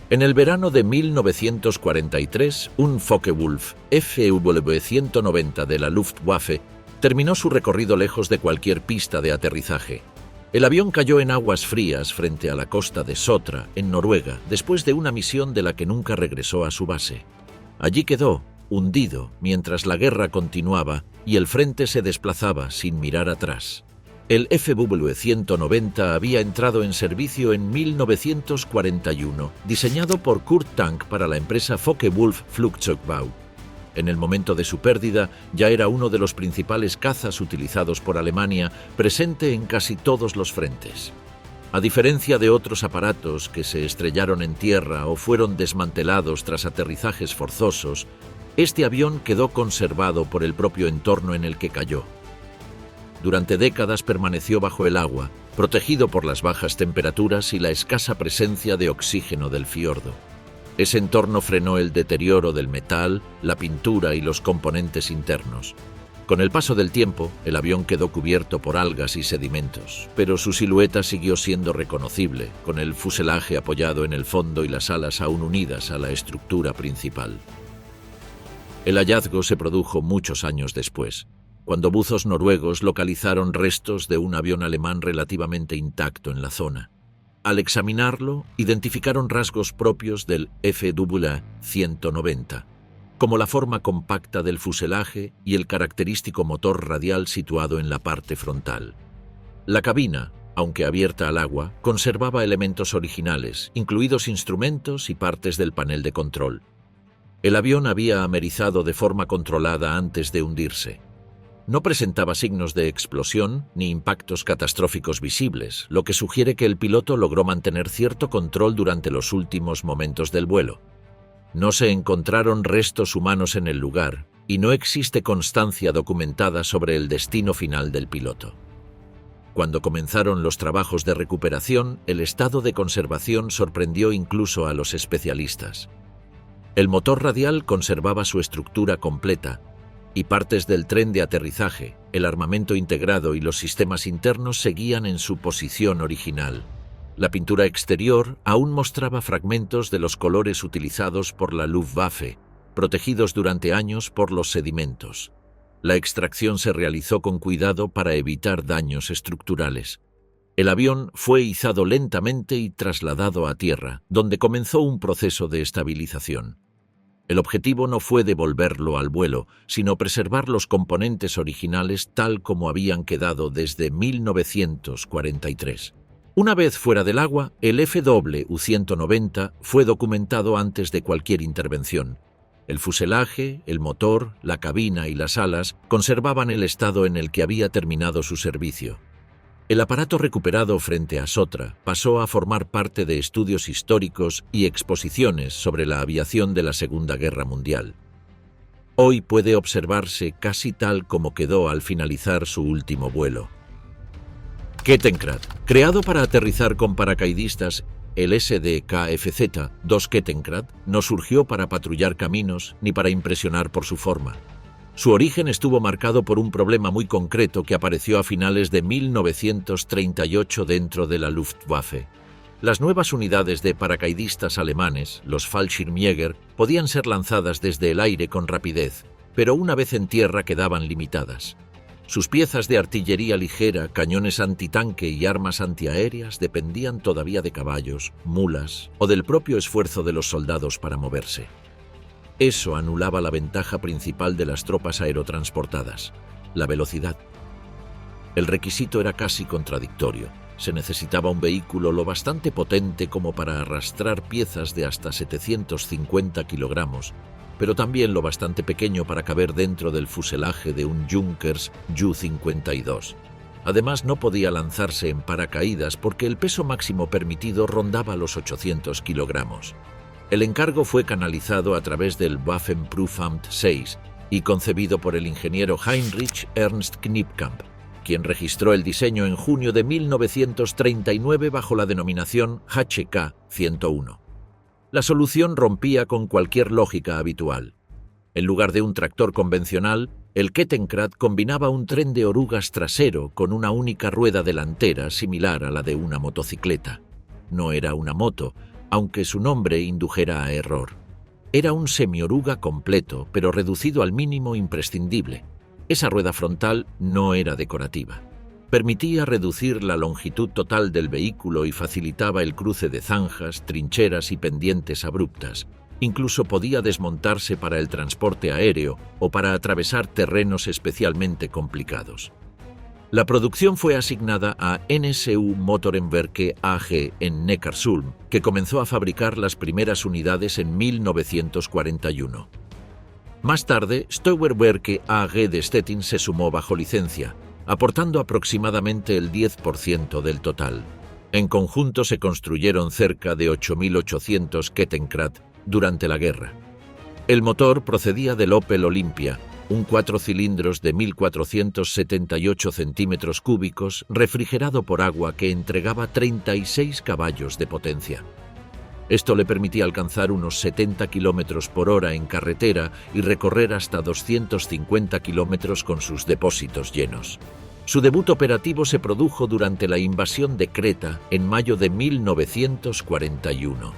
En el verano de 1943, un Focke-Wulf FW190 de la Luftwaffe terminó su recorrido lejos de cualquier pista de aterrizaje. El avión cayó en aguas frías frente a la costa de Sotra, en Noruega, después de una misión de la que nunca regresó a su base. Allí quedó, hundido, mientras la guerra continuaba y el frente se desplazaba sin mirar atrás. El FW-190 había entrado en servicio en 1941, diseñado por Kurt Tank para la empresa Focke-Wulf Flugzeugbau. En el momento de su pérdida, ya era uno de los principales cazas utilizados por Alemania, presente en casi todos los frentes. A diferencia de otros aparatos que se estrellaron en tierra o fueron desmantelados tras aterrizajes forzosos, este avión quedó conservado por el propio entorno en el que cayó. Durante décadas permaneció bajo el agua, protegido por las bajas temperaturas y la escasa presencia de oxígeno del fiordo. Ese entorno frenó el deterioro del metal, la pintura y los componentes internos. Con el paso del tiempo, el avión quedó cubierto por algas y sedimentos, pero su silueta siguió siendo reconocible, con el fuselaje apoyado en el fondo y las alas aún unidas a la estructura principal. El hallazgo se produjo muchos años después, cuando buzos noruegos localizaron restos de un avión alemán relativamente intacto en la zona. Al examinarlo, identificaron rasgos propios del FW-190, como la forma compacta del fuselaje y el característico motor radial situado en la parte frontal. La cabina, aunque abierta al agua, conservaba elementos originales, incluidos instrumentos y partes del panel de control. El avión había amerizado de forma controlada antes de hundirse. No presentaba signos de explosión ni impactos catastróficos visibles, lo que sugiere que el piloto logró mantener cierto control durante los últimos momentos del vuelo. No se encontraron restos humanos en el lugar y no existe constancia documentada sobre el destino final del piloto. Cuando comenzaron los trabajos de recuperación, el estado de conservación sorprendió incluso a los especialistas. El motor radial conservaba su estructura completa, y partes del tren de aterrizaje, el armamento integrado y los sistemas internos seguían en su posición original. La pintura exterior aún mostraba fragmentos de los colores utilizados por la Luftwaffe, protegidos durante años por los sedimentos. La extracción se realizó con cuidado para evitar daños estructurales. El avión fue izado lentamente y trasladado a tierra, donde comenzó un proceso de estabilización. El objetivo no fue devolverlo al vuelo, sino preservar los componentes originales tal como habían quedado desde 1943. Una vez fuera del agua, el FW-190 fue documentado antes de cualquier intervención. El fuselaje, el motor, la cabina y las alas conservaban el estado en el que había terminado su servicio. El aparato recuperado frente a Sotra pasó a formar parte de estudios históricos y exposiciones sobre la aviación de la Segunda Guerra Mundial. Hoy puede observarse casi tal como quedó al finalizar su último vuelo. Kettenkrad, creado para aterrizar con paracaidistas, el SDKFZ-2 Kettenkrad no surgió para patrullar caminos ni para impresionar por su forma. Su origen estuvo marcado por un problema muy concreto que apareció a finales de 1938 dentro de la Luftwaffe. Las nuevas unidades de paracaidistas alemanes, los Fallschirmjäger, podían ser lanzadas desde el aire con rapidez, pero una vez en tierra quedaban limitadas. Sus piezas de artillería ligera, cañones antitanque y armas antiaéreas dependían todavía de caballos, mulas o del propio esfuerzo de los soldados para moverse. Eso anulaba la ventaja principal de las tropas aerotransportadas, la velocidad. El requisito era casi contradictorio. Se necesitaba un vehículo lo bastante potente como para arrastrar piezas de hasta 750 kilogramos, pero también lo bastante pequeño para caber dentro del fuselaje de un Junkers Ju-52. Además, no podía lanzarse en paracaídas porque el peso máximo permitido rondaba los 800 kilogramos. El encargo fue canalizado a través del Waffenprüfamt 6 y concebido por el ingeniero Heinrich Ernst Knipkamp, quien registró el diseño en junio de 1939 bajo la denominación HK-101. La solución rompía con cualquier lógica habitual. En lugar de un tractor convencional, el Kettenkrad combinaba un tren de orugas trasero con una única rueda delantera similar a la de una motocicleta. No era una moto, aunque su nombre indujera a error. Era un semioruga completo, pero reducido al mínimo imprescindible. Esa rueda frontal no era decorativa. Permitía reducir la longitud total del vehículo y facilitaba el cruce de zanjas, trincheras y pendientes abruptas. Incluso podía desmontarse para el transporte aéreo o para atravesar terrenos especialmente complicados. La producción fue asignada a NSU Motorenwerke AG en Neckarsulm, que comenzó a fabricar las primeras unidades en 1941. Más tarde, Steuerwerke AG de Stettin se sumó bajo licencia, aportando aproximadamente el 10% del total. En conjunto se construyeron cerca de 8.800 Kettenrad durante la guerra. El motor procedía del Opel Olympia, un 4 cilindros de 1.478 centímetros cúbicos refrigerado por agua que entregaba 36 caballos de potencia. Esto le permitía alcanzar unos 70 kilómetros por hora en carretera y recorrer hasta 250 kilómetros con sus depósitos llenos. Su debut operativo se produjo durante la invasión de Creta en mayo de 1941.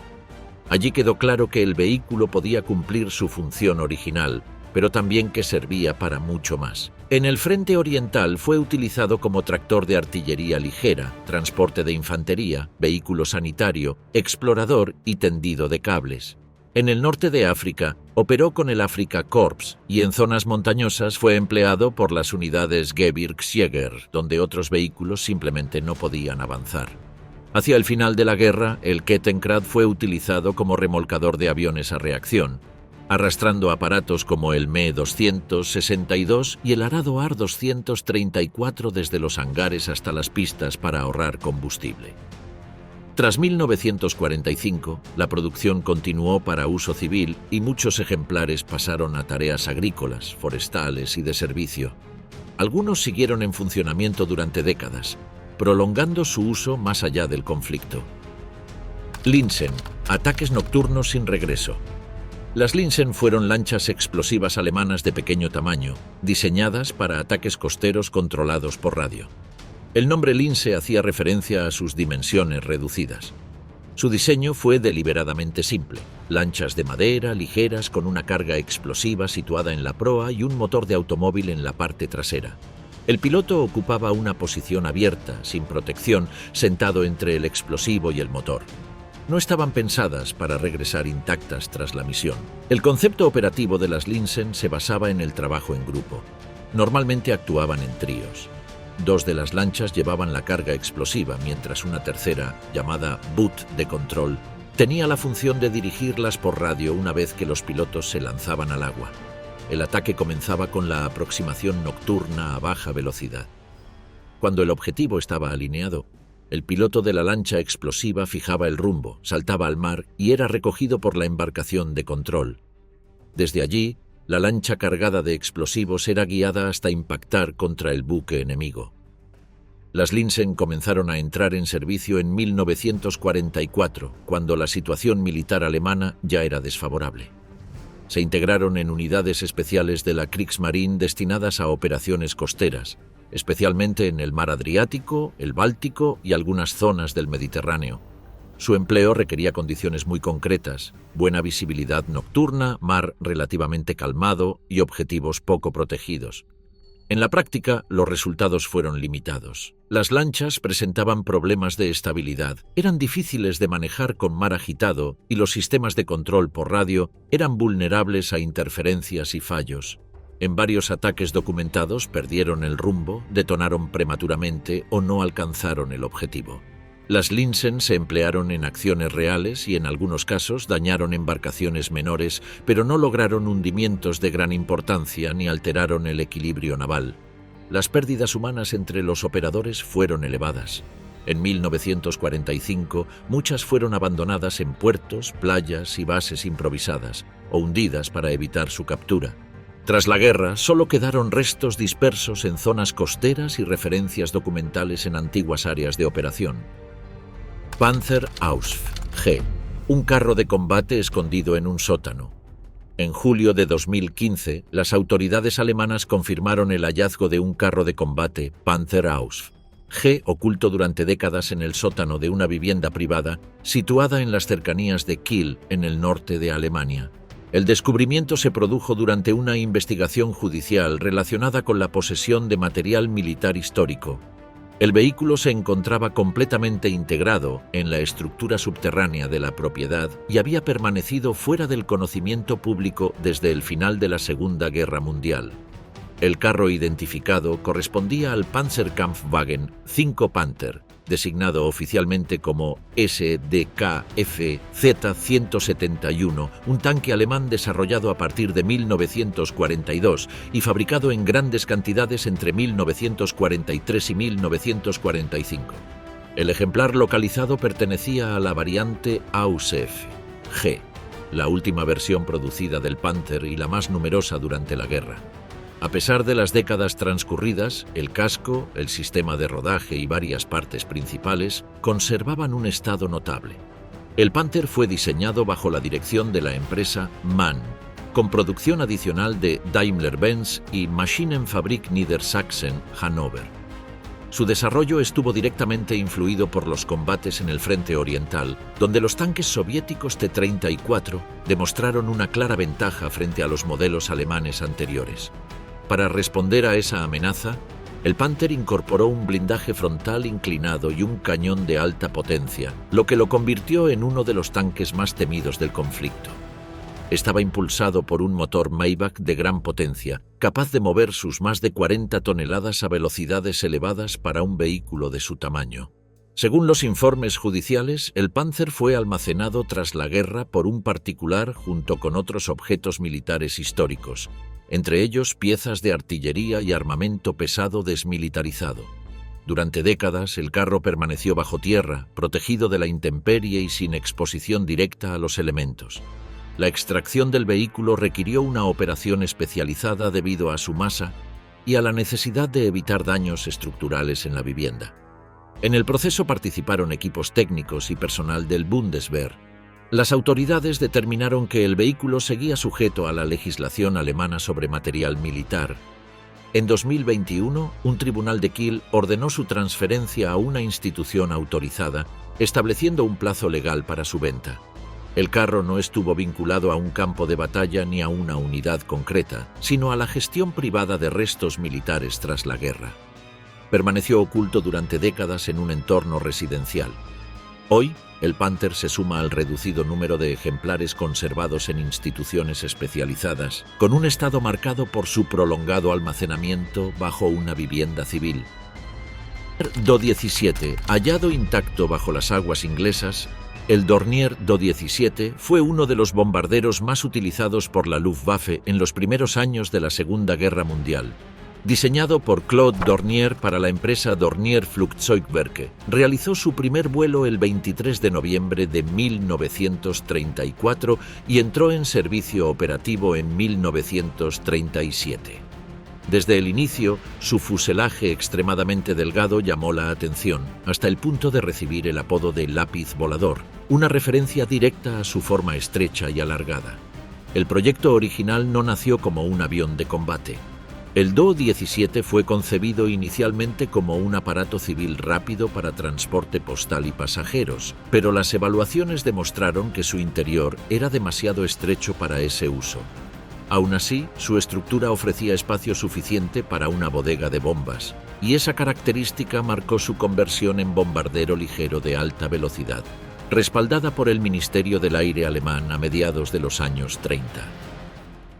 Allí quedó claro que el vehículo podía cumplir su función original, pero también que servía para mucho más. En el frente oriental fue utilizado como tractor de artillería ligera, transporte de infantería, vehículo sanitario, explorador y tendido de cables. En el norte de África, operó con el Afrika Korps y en zonas montañosas fue empleado por las unidades Gebirgsjäger, donde otros vehículos simplemente no podían avanzar. Hacia el final de la guerra, el Kettenrad fue utilizado como remolcador de aviones a reacción, arrastrando aparatos como el Me-262 y el arado AR-234 desde los hangares hasta las pistas para ahorrar combustible. Tras 1945, la producción continuó para uso civil y muchos ejemplares pasaron a tareas agrícolas, forestales y de servicio. Algunos siguieron en funcionamiento durante décadas, prolongando su uso más allá del conflicto. Linsen, ataques nocturnos sin regreso. Las Linsen fueron lanchas explosivas alemanas de pequeño tamaño, diseñadas para ataques costeros controlados por radio. El nombre Linse hacía referencia a sus dimensiones reducidas. Su diseño fue deliberadamente simple: lanchas de madera, ligeras, con una carga explosiva situada en la proa y un motor de automóvil en la parte trasera. El piloto ocupaba una posición abierta, sin protección, sentado entre el explosivo y el motor. No estaban pensadas para regresar intactas tras la misión. El concepto operativo de las Linsen se basaba en el trabajo en grupo. Normalmente actuaban en tríos. 2 de las lanchas llevaban la carga explosiva, mientras una tercera, llamada Boot de control, tenía la función de dirigirlas por radio una vez que los pilotos se lanzaban al agua. El ataque comenzaba con la aproximación nocturna a baja velocidad. Cuando el objetivo estaba alineado, el piloto de la lancha explosiva fijaba el rumbo, saltaba al mar y era recogido por la embarcación de control. Desde allí, la lancha cargada de explosivos era guiada hasta impactar contra el buque enemigo. Las Linsen comenzaron a entrar en servicio en 1944, cuando la situación militar alemana ya era desfavorable. Se integraron en unidades especiales de la Kriegsmarine destinadas a operaciones costeras, especialmente en el mar Adriático, el Báltico y algunas zonas del Mediterráneo. Su empleo requería condiciones muy concretas: buena visibilidad nocturna, mar relativamente calmado y objetivos poco protegidos. En la práctica, los resultados fueron limitados. Las lanchas presentaban problemas de estabilidad, eran difíciles de manejar con mar agitado y los sistemas de control por radio eran vulnerables a interferencias y fallos. En varios ataques documentados perdieron el rumbo, detonaron prematuramente o no alcanzaron el objetivo. Las Linsen se emplearon en acciones reales y en algunos casos dañaron embarcaciones menores, pero no lograron hundimientos de gran importancia ni alteraron el equilibrio naval. Las pérdidas humanas entre los operadores fueron elevadas. En 1945, muchas fueron abandonadas en puertos, playas y bases improvisadas, o hundidas para evitar su captura. Tras la guerra, solo quedaron restos dispersos en zonas costeras y referencias documentales en antiguas áreas de operación. Panzer Ausf G, un carro de combate escondido en un sótano. En julio de 2015, las autoridades alemanas confirmaron el hallazgo de un carro de combate Panzer Ausf G oculto durante décadas en el sótano de una vivienda privada situada en las cercanías de Kiel, en el norte de Alemania. El descubrimiento se produjo durante una investigación judicial relacionada con la posesión de material militar histórico. El vehículo se encontraba completamente integrado en la estructura subterránea de la propiedad y había permanecido fuera del conocimiento público desde el final de la Segunda Guerra Mundial. El carro identificado correspondía al Panzerkampfwagen 5 Panther, designado oficialmente como SDKFZ-171, un tanque alemán desarrollado a partir de 1942 y fabricado en grandes cantidades entre 1943 y 1945. El ejemplar localizado pertenecía a la variante Ausf G, la última versión producida del Panther y la más numerosa durante la guerra. A pesar de las décadas transcurridas, el casco, el sistema de rodaje y varias partes principales conservaban un estado notable. El Panther fue diseñado bajo la dirección de la empresa MAN, con producción adicional de Daimler-Benz y Maschinenfabrik Niedersachsen, Hannover. Su desarrollo estuvo directamente influido por los combates en el frente oriental, donde los tanques soviéticos T-34 demostraron una clara ventaja frente a los modelos alemanes anteriores. Para responder a esa amenaza, el Panther incorporó un blindaje frontal inclinado y un cañón de alta potencia, lo que lo convirtió en uno de los tanques más temidos del conflicto. Estaba impulsado por un motor Maybach de gran potencia, capaz de mover sus más de 40 toneladas a velocidades elevadas para un vehículo de su tamaño. Según los informes judiciales, el Panzer fue almacenado tras la guerra por un particular junto con otros objetos militares históricos, entre ellos piezas de artillería y armamento pesado desmilitarizado. Durante décadas, el carro permaneció bajo tierra, protegido de la intemperie y sin exposición directa a los elementos. La extracción del vehículo requirió una operación especializada debido a su masa y a la necesidad de evitar daños estructurales en la vivienda. En el proceso participaron equipos técnicos y personal del Bundeswehr. Las autoridades determinaron que el vehículo seguía sujeto a la legislación alemana sobre material militar. En 2021, un tribunal de Kiel ordenó su transferencia a una institución autorizada, estableciendo un plazo legal para su venta. El carro no estuvo vinculado a un campo de batalla ni a una unidad concreta, sino a la gestión privada de restos militares tras la guerra. Permaneció oculto durante décadas en un entorno residencial. Hoy, el Panther se suma al reducido número de ejemplares conservados en instituciones especializadas, con un estado marcado por su prolongado almacenamiento bajo una vivienda civil. Do-17, hallado intacto bajo las aguas inglesas, el Dornier Do-17 fue uno de los bombarderos más utilizados por la Luftwaffe en los primeros años de la Segunda Guerra Mundial. Diseñado por Claude Dornier para la empresa Dornier Flugzeugwerke, realizó su primer vuelo el 23 de noviembre de 1934 y entró en servicio operativo en 1937. Desde el inicio, su fuselaje extremadamente delgado llamó la atención, hasta el punto de recibir el apodo de lápiz volador, una referencia directa a su forma estrecha y alargada. El proyecto original no nació como un avión de combate. El Do-17 fue concebido inicialmente como un aparato civil rápido para transporte postal y pasajeros, pero las evaluaciones demostraron que su interior era demasiado estrecho para ese uso. Aún así, su estructura ofrecía espacio suficiente para una bodega de bombas, y esa característica marcó su conversión en bombardero ligero de alta velocidad, respaldada por el Ministerio del Aire alemán a mediados de los años 30.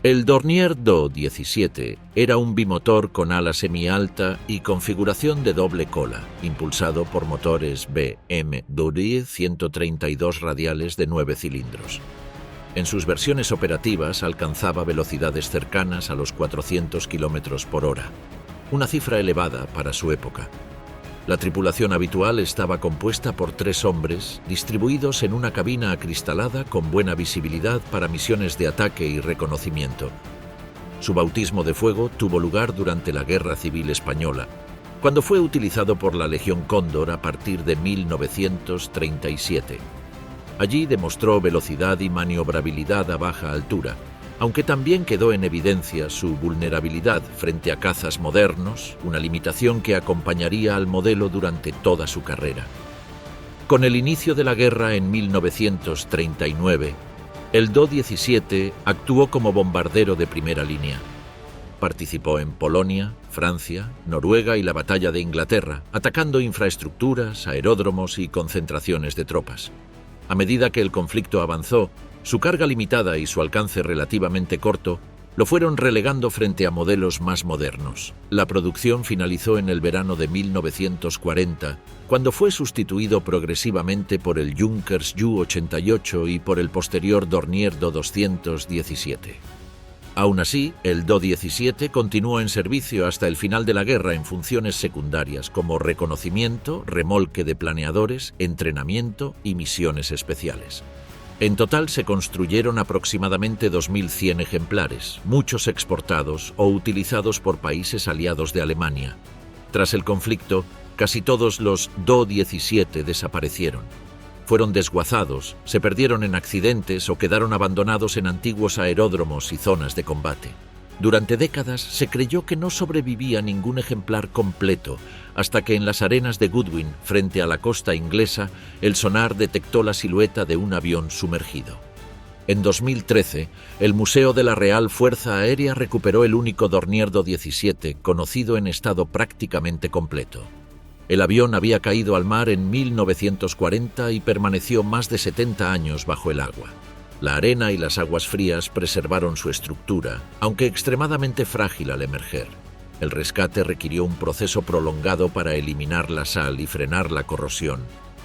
El Dornier Do-17 era un bimotor con ala semialta y configuración de doble cola, impulsado por motores BMW 132 radiales de 9 cilindros. En sus versiones operativas alcanzaba velocidades cercanas a los 400 km por hora, una cifra elevada para su época. La tripulación habitual estaba compuesta por 3 hombres, distribuidos en una cabina acristalada con buena visibilidad para misiones de ataque y reconocimiento. Su bautismo de fuego tuvo lugar durante la Guerra Civil Española, cuando fue utilizado por la Legión Cóndor a partir de 1937. Allí demostró velocidad y maniobrabilidad a baja altura, aunque también quedó en evidencia su vulnerabilidad frente a cazas modernos, una limitación que acompañaría al modelo durante toda su carrera. Con el inicio de la guerra en 1939, el Do-17 actuó como bombardero de primera línea. Participó en Polonia, Francia, Noruega y la Batalla de Inglaterra, atacando infraestructuras, aeródromos y concentraciones de tropas. A medida que el conflicto avanzó, su carga limitada y su alcance relativamente corto lo fueron relegando frente a modelos más modernos. La producción finalizó en el verano de 1940, cuando fue sustituido progresivamente por el Junkers Ju-88 y por el posterior Dornier Do-217. Aún así, el Do-17 continuó en servicio hasta el final de la guerra en funciones secundarias como reconocimiento, remolque de planeadores, entrenamiento y misiones especiales. En total se construyeron aproximadamente 2.100 ejemplares, muchos exportados o utilizados por países aliados de Alemania. Tras el conflicto, casi todos los Do-17 desaparecieron. Fueron desguazados, se perdieron en accidentes o quedaron abandonados en antiguos aeródromos y zonas de combate. Durante décadas se creyó que no sobrevivía ningún ejemplar completo, hasta que en las arenas de Goodwin, frente a la costa inglesa, el sonar detectó la silueta de un avión sumergido. En 2013, el Museo de la Real Fuerza Aérea recuperó el único Dornier Do-17 conocido en estado prácticamente completo. El avión había caído al mar en 1940 y permaneció más de 70 años bajo el agua. La arena y las aguas frías preservaron su estructura, aunque extremadamente frágil al emerger. El rescate requirió un proceso prolongado para eliminar la sal y frenar la corrosión.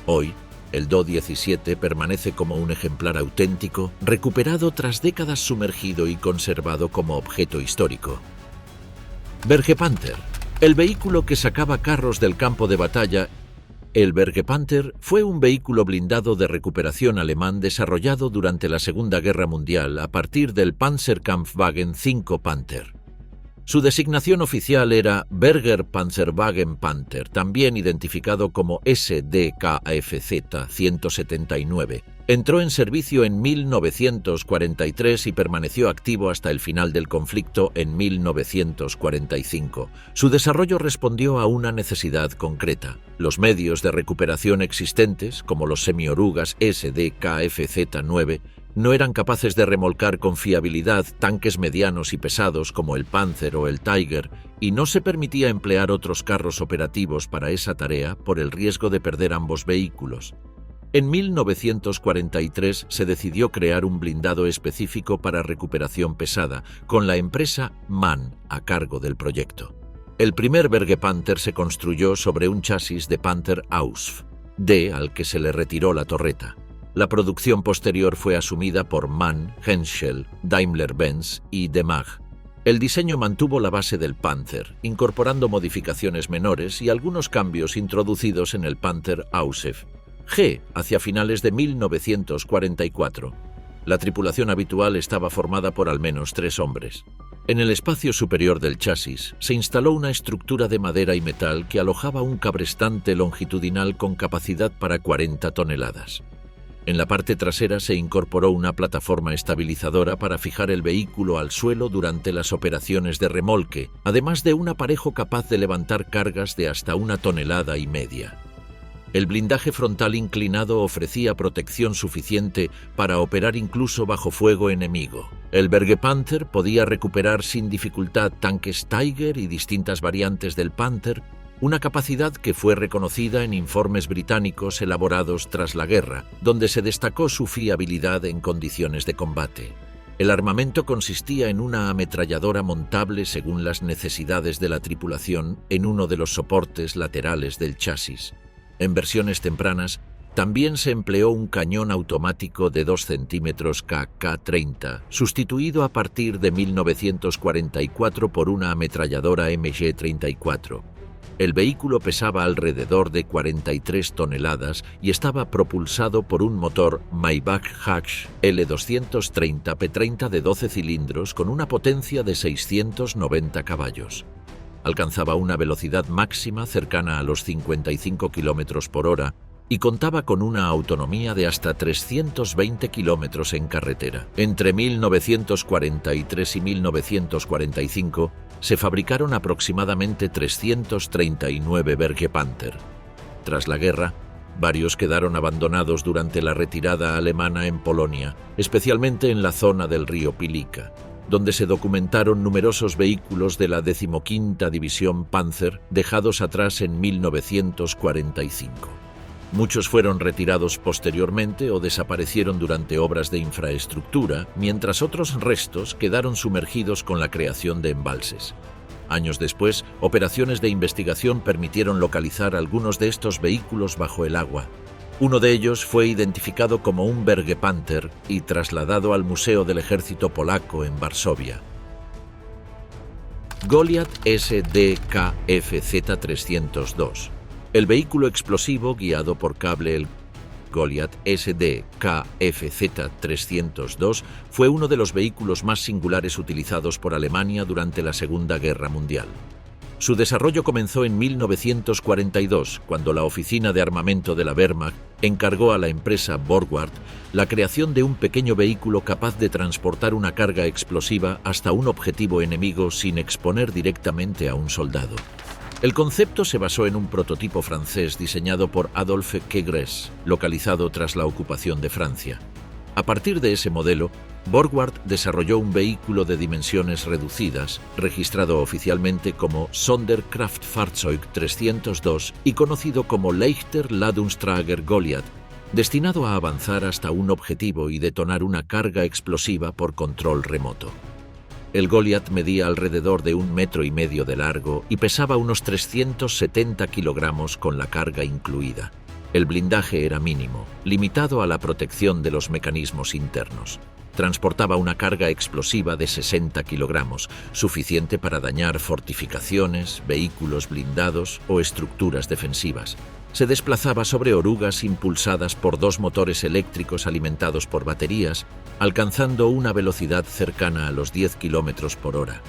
Hoy, el Do-17 permanece como un ejemplar auténtico, recuperado tras décadas sumergido y conservado como objeto histórico. Bergepanther, el vehículo que sacaba carros del campo de batalla. El Bergepanther fue un vehículo blindado de recuperación alemán desarrollado durante la Segunda Guerra Mundial a partir del Panzerkampfwagen 5 Panther. Su designación oficial era Berger Panzerwagen Panther, también identificado como SDKFZ 179. Entró en servicio en 1943 y permaneció activo hasta el final del conflicto en 1945. Su desarrollo respondió a una necesidad concreta. Los medios de recuperación existentes, como los semiorugas SDKFZ-9, no eran capaces de remolcar con fiabilidad tanques medianos y pesados como el Panzer o el Tiger, y no se permitía emplear otros carros operativos para esa tarea por el riesgo de perder ambos vehículos. En 1943 se decidió crear un blindado específico para recuperación pesada, con la empresa MAN a cargo del proyecto. El primer Bergepanther se construyó sobre un chasis de Panther Ausf, al que se le retiró la torreta. La producción posterior fue asumida por MAN, Henschel, Daimler-Benz y Demag. El diseño mantuvo la base del Panther, incorporando modificaciones menores y algunos cambios introducidos en el Panther Ausf G hacia finales de 1944. La tripulación habitual estaba formada por al menos 3 hombres. En el espacio superior del chasis se instaló una estructura de madera y metal que alojaba un cabrestante longitudinal con capacidad para 40 toneladas. En la parte trasera se incorporó una plataforma estabilizadora para fijar el vehículo al suelo durante las operaciones de remolque, además de un aparejo capaz de levantar cargas de hasta 1,5 toneladas. El blindaje frontal inclinado ofrecía protección suficiente para operar incluso bajo fuego enemigo. El Bergepanther podía recuperar sin dificultad tanques Tiger y distintas variantes del Panther, una capacidad que fue reconocida en informes británicos elaborados tras la guerra, donde se destacó su fiabilidad en condiciones de combate. El armamento consistía en una ametralladora montable según las necesidades de la tripulación en uno de los soportes laterales del chasis. En versiones tempranas, también se empleó un cañón automático de 2 centímetros KK-30, sustituido a partir de 1944 por una ametralladora MG-34. El vehículo pesaba alrededor de 43 toneladas y estaba propulsado por un motor Maybach Hatch L230 P30 de 12 cilindros con una potencia de 690 caballos. Alcanzaba una velocidad máxima cercana a los 55 km por hora y contaba con una autonomía de hasta 320 km en carretera. Entre 1943 y 1945 se fabricaron aproximadamente 339 Bergepanther. Tras la guerra, varios quedaron abandonados durante la retirada alemana en Polonia, especialmente en la zona del río Pilica, donde se documentaron numerosos vehículos de la 15ª División Panzer dejados atrás en 1945. Muchos fueron retirados posteriormente o desaparecieron durante obras de infraestructura, mientras otros restos quedaron sumergidos con la creación de embalses. Años después, operaciones de investigación permitieron localizar algunos de estos vehículos bajo el agua. Uno de ellos fue identificado como un Bergepanther y trasladado al Museo del Ejército Polaco en Varsovia. Goliat SDKFZ-302. El vehículo explosivo guiado por cable, el Goliat SDKFZ-302, fue uno de los vehículos más singulares utilizados por Alemania durante la Segunda Guerra Mundial. Su desarrollo comenzó en 1942, cuando la Oficina de Armamento de la Wehrmacht encargó a la empresa Borgward la creación de un pequeño vehículo capaz de transportar una carga explosiva hasta un objetivo enemigo sin exponer directamente a un soldado. El concepto se basó en un prototipo francés diseñado por Adolphe Quegres, localizado tras la ocupación de Francia. A partir de ese modelo, Borgward desarrolló un vehículo de dimensiones reducidas, registrado oficialmente como Sonderkraftfahrzeug 302 y conocido como Leichter Ladungsträger Goliath, destinado a avanzar hasta un objetivo y detonar una carga explosiva por control remoto. El Goliath medía alrededor de 1,5 metros de largo y pesaba unos 370 kilogramos con la carga incluida. El blindaje era mínimo, limitado a la protección de los mecanismos internos. Transportaba una carga explosiva de 60 kilogramos, suficiente para dañar fortificaciones, vehículos blindados o estructuras defensivas. Se desplazaba sobre orugas impulsadas por 2 motores eléctricos alimentados por baterías, alcanzando una velocidad cercana a los 10 kilómetros por hora.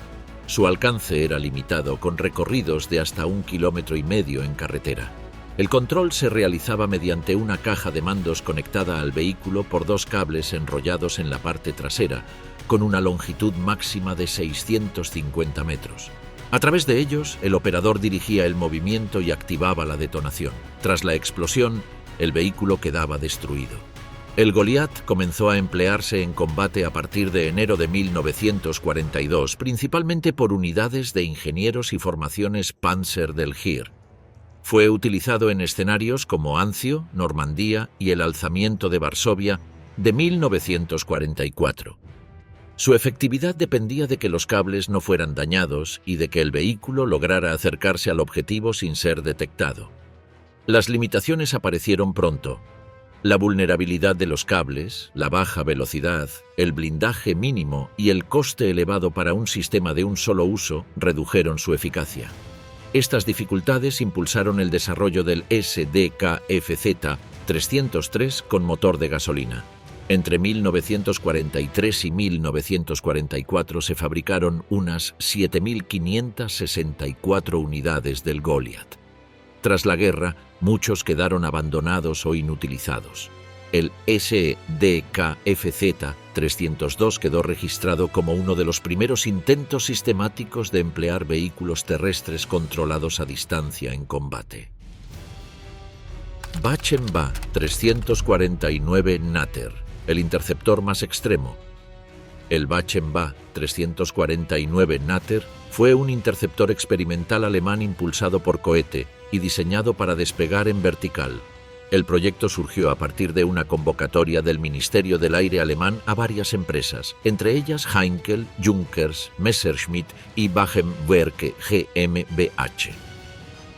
Su alcance era limitado, con recorridos de hasta 1,5 kilómetros en carretera. El control se realizaba mediante una caja de mandos conectada al vehículo por 2 cables enrollados en la parte trasera, con una longitud máxima de 650 metros. A través de ellos, el operador dirigía el movimiento y activaba la detonación. Tras la explosión, el vehículo quedaba destruido. El Goliath comenzó a emplearse en combate a partir de enero de 1942, principalmente por unidades de ingenieros y formaciones Panzer del Heer. Fue utilizado en escenarios como Anzio, Normandía y el alzamiento de Varsovia de 1944. Su efectividad dependía de que los cables no fueran dañados y de que el vehículo lograra acercarse al objetivo sin ser detectado. Las limitaciones aparecieron pronto. La vulnerabilidad de los cables, la baja velocidad, el blindaje mínimo y el coste elevado para un sistema de un solo uso redujeron su eficacia. Estas dificultades impulsaron el desarrollo del SDKFZ-303 con motor de gasolina. Entre 1943 y 1944 se fabricaron unas 7.564 unidades del Goliath. Tras la guerra, muchos quedaron abandonados o inutilizados. El SDKFZ-302 quedó registrado como uno de los primeros intentos sistemáticos de emplear vehículos terrestres controlados a distancia en combate. Bachem-Ba 349 Natter, el interceptor más extremo. El Bachem-Ba 349 Natter fue un interceptor experimental alemán impulsado por cohete y diseñado para despegar en vertical. El proyecto surgió a partir de una convocatoria del Ministerio del Aire alemán a varias empresas, entre ellas Heinkel, Junkers, Messerschmitt y Bachem-Werke GmbH.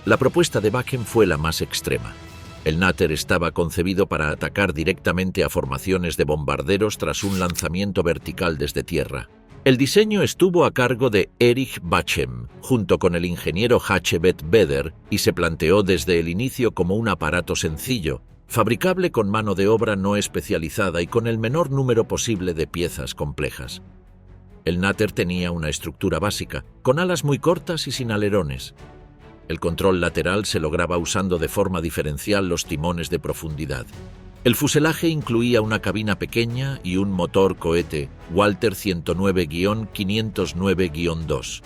La propuesta de Bachem fue la más extrema. El Natter estaba concebido para atacar directamente a formaciones de bombarderos tras un lanzamiento vertical desde tierra. El diseño estuvo a cargo de Erich Bachem, junto con el ingeniero Hachebet Beder, y se planteó desde el inicio como un aparato sencillo, fabricable con mano de obra no especializada y con el menor número posible de piezas complejas. El Natter tenía una estructura básica, con alas muy cortas y sin alerones. El control lateral se lograba usando de forma diferencial los timones de profundidad. El fuselaje incluía una cabina pequeña y un motor cohete Walter 109-509-2,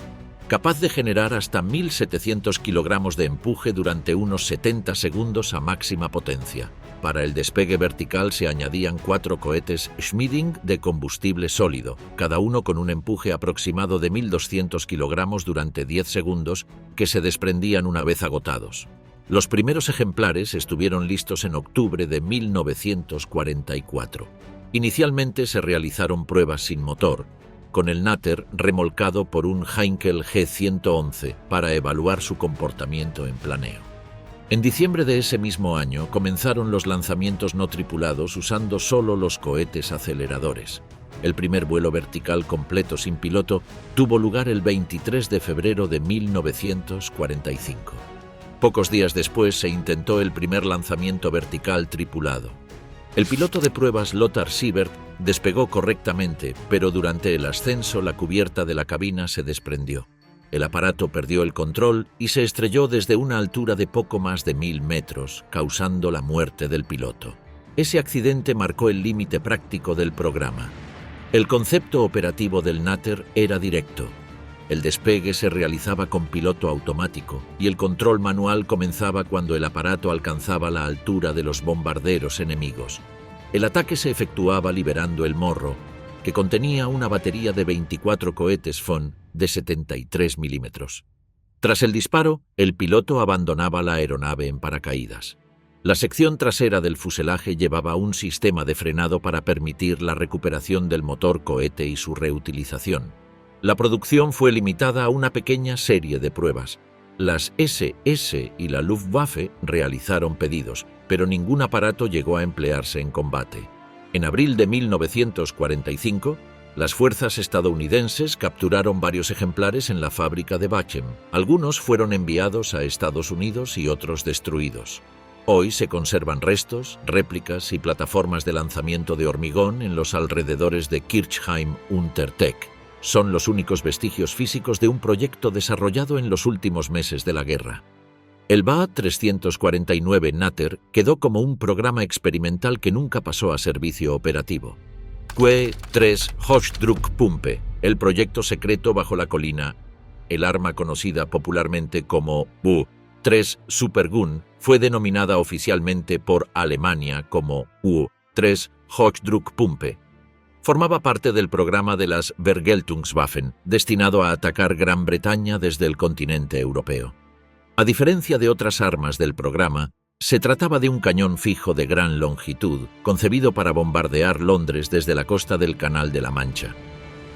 capaz de generar hasta 1.700 kilogramos de empuje durante unos 70 segundos a máxima potencia. Para el despegue vertical se añadían 4 cohetes Schmieding de combustible sólido, cada uno con un empuje aproximado de 1.200 kilogramos durante 10 segundos, que se desprendían una vez agotados. Los primeros ejemplares estuvieron listos en octubre de 1944. Inicialmente se realizaron pruebas sin motor, con el Natter remolcado por un Heinkel G111 para evaluar su comportamiento en planeo. En diciembre de ese mismo año comenzaron los lanzamientos no tripulados usando solo los cohetes aceleradores. El primer vuelo vertical completo sin piloto tuvo lugar el 23 de febrero de 1945. Pocos días después se intentó el primer lanzamiento vertical tripulado. El piloto de pruebas Lothar Siebert despegó correctamente, pero durante el ascenso la cubierta de la cabina se desprendió. El aparato perdió el control y se estrelló desde una altura de poco más de 1000 metros, causando la muerte del piloto. Ese accidente marcó el límite práctico del programa. El concepto operativo del Natter era directo. El despegue se realizaba con piloto automático y el control manual comenzaba cuando el aparato alcanzaba la altura de los bombarderos enemigos. El ataque se efectuaba liberando el morro, que contenía una batería de 24 cohetes FON de 73 milímetros. Tras el disparo, el piloto abandonaba la aeronave en paracaídas. La sección trasera del fuselaje llevaba un sistema de frenado para permitir la recuperación del motor cohete y su reutilización. La producción fue limitada a una pequeña serie de pruebas. Las SS y la Luftwaffe realizaron pedidos, pero ningún aparato llegó a emplearse en combate. En abril de 1945, las fuerzas estadounidenses capturaron varios ejemplares en la fábrica de Bachem. Algunos fueron enviados a Estados Unidos y otros destruidos. Hoy se conservan restos, réplicas y plataformas de lanzamiento de hormigón en los alrededores de Kirchheim-Untertech. Son los únicos vestigios físicos de un proyecto desarrollado en los últimos meses de la guerra. El BA-349 Natter quedó como un programa experimental que nunca pasó a servicio operativo. QE-3 Hochdruckpumpe, el proyecto secreto bajo la colina, el arma conocida popularmente como U-3 Supergun, fue denominada oficialmente por Alemania como U-3 Hochdruckpumpe. Formaba parte del programa de las Vergeltungswaffen, destinado a atacar Gran Bretaña desde el continente europeo. A diferencia de otras armas del programa, se trataba de un cañón fijo de gran longitud, concebido para bombardear Londres desde la costa del Canal de la Mancha.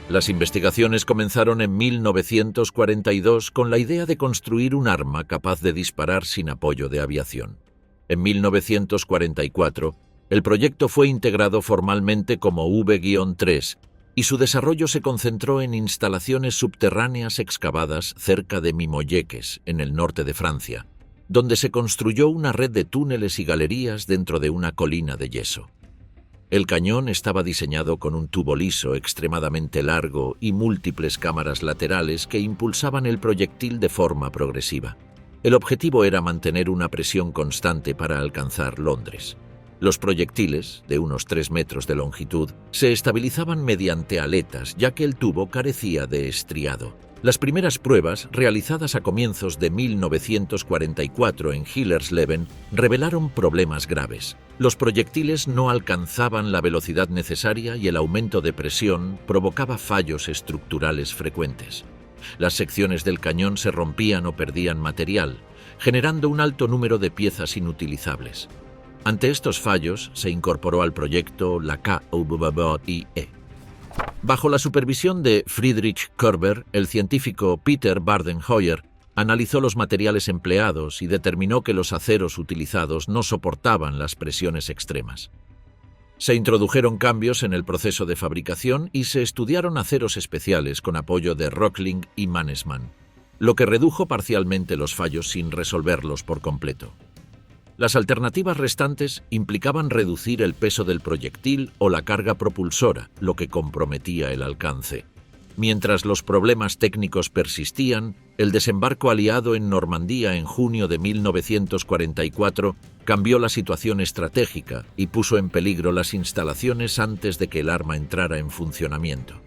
Las investigaciones comenzaron en 1942 con la idea de construir un arma capaz de disparar sin apoyo de aviación. En 1944, el proyecto fue integrado formalmente como V-3 y su desarrollo se concentró en instalaciones subterráneas excavadas cerca de Mimolleques, en el norte de Francia, donde se construyó una red de túneles y galerías dentro de una colina de yeso. El cañón estaba diseñado con un tubo liso extremadamente largo y múltiples cámaras laterales que impulsaban el proyectil de forma progresiva. El objetivo era mantener una presión constante para alcanzar Londres. Los proyectiles, de unos 3 metros de longitud, se estabilizaban mediante aletas, ya que el tubo carecía de estriado. Las primeras pruebas, realizadas a comienzos de 1944 en Hillersleben, revelaron problemas graves. Los proyectiles no alcanzaban la velocidad necesaria y el aumento de presión provocaba fallos estructurales frecuentes. Las secciones del cañón se rompían o perdían material, generando un alto número de piezas inutilizables. Ante estos fallos, se incorporó al proyecto la KUBBIE. Bajo la supervisión de Friedrich Körber, el científico Peter Baden-Hoyer analizó los materiales empleados y determinó que los aceros utilizados no soportaban las presiones extremas. Se introdujeron cambios en el proceso de fabricación y se estudiaron aceros especiales con apoyo de Röckling y Mannesmann, lo que redujo parcialmente los fallos sin resolverlos por completo. Las alternativas restantes implicaban reducir el peso del proyectil o la carga propulsora, lo que comprometía el alcance. Mientras los problemas técnicos persistían, el desembarco aliado en Normandía en junio de 1944 cambió la situación estratégica y puso en peligro las instalaciones antes de que el arma entrara en funcionamiento.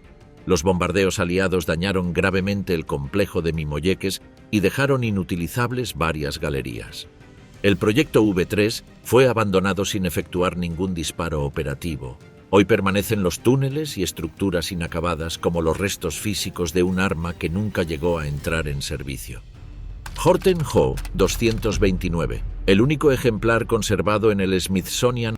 Los bombardeos aliados dañaron gravemente el complejo de Mimolleques y dejaron inutilizables varias galerías. El proyecto V-3 fue abandonado sin efectuar ningún disparo operativo. Hoy permanecen los túneles y estructuras inacabadas como los restos físicos de un arma que nunca llegó a entrar en servicio. Horten Ho 229, el único ejemplar conservado en el Smithsonian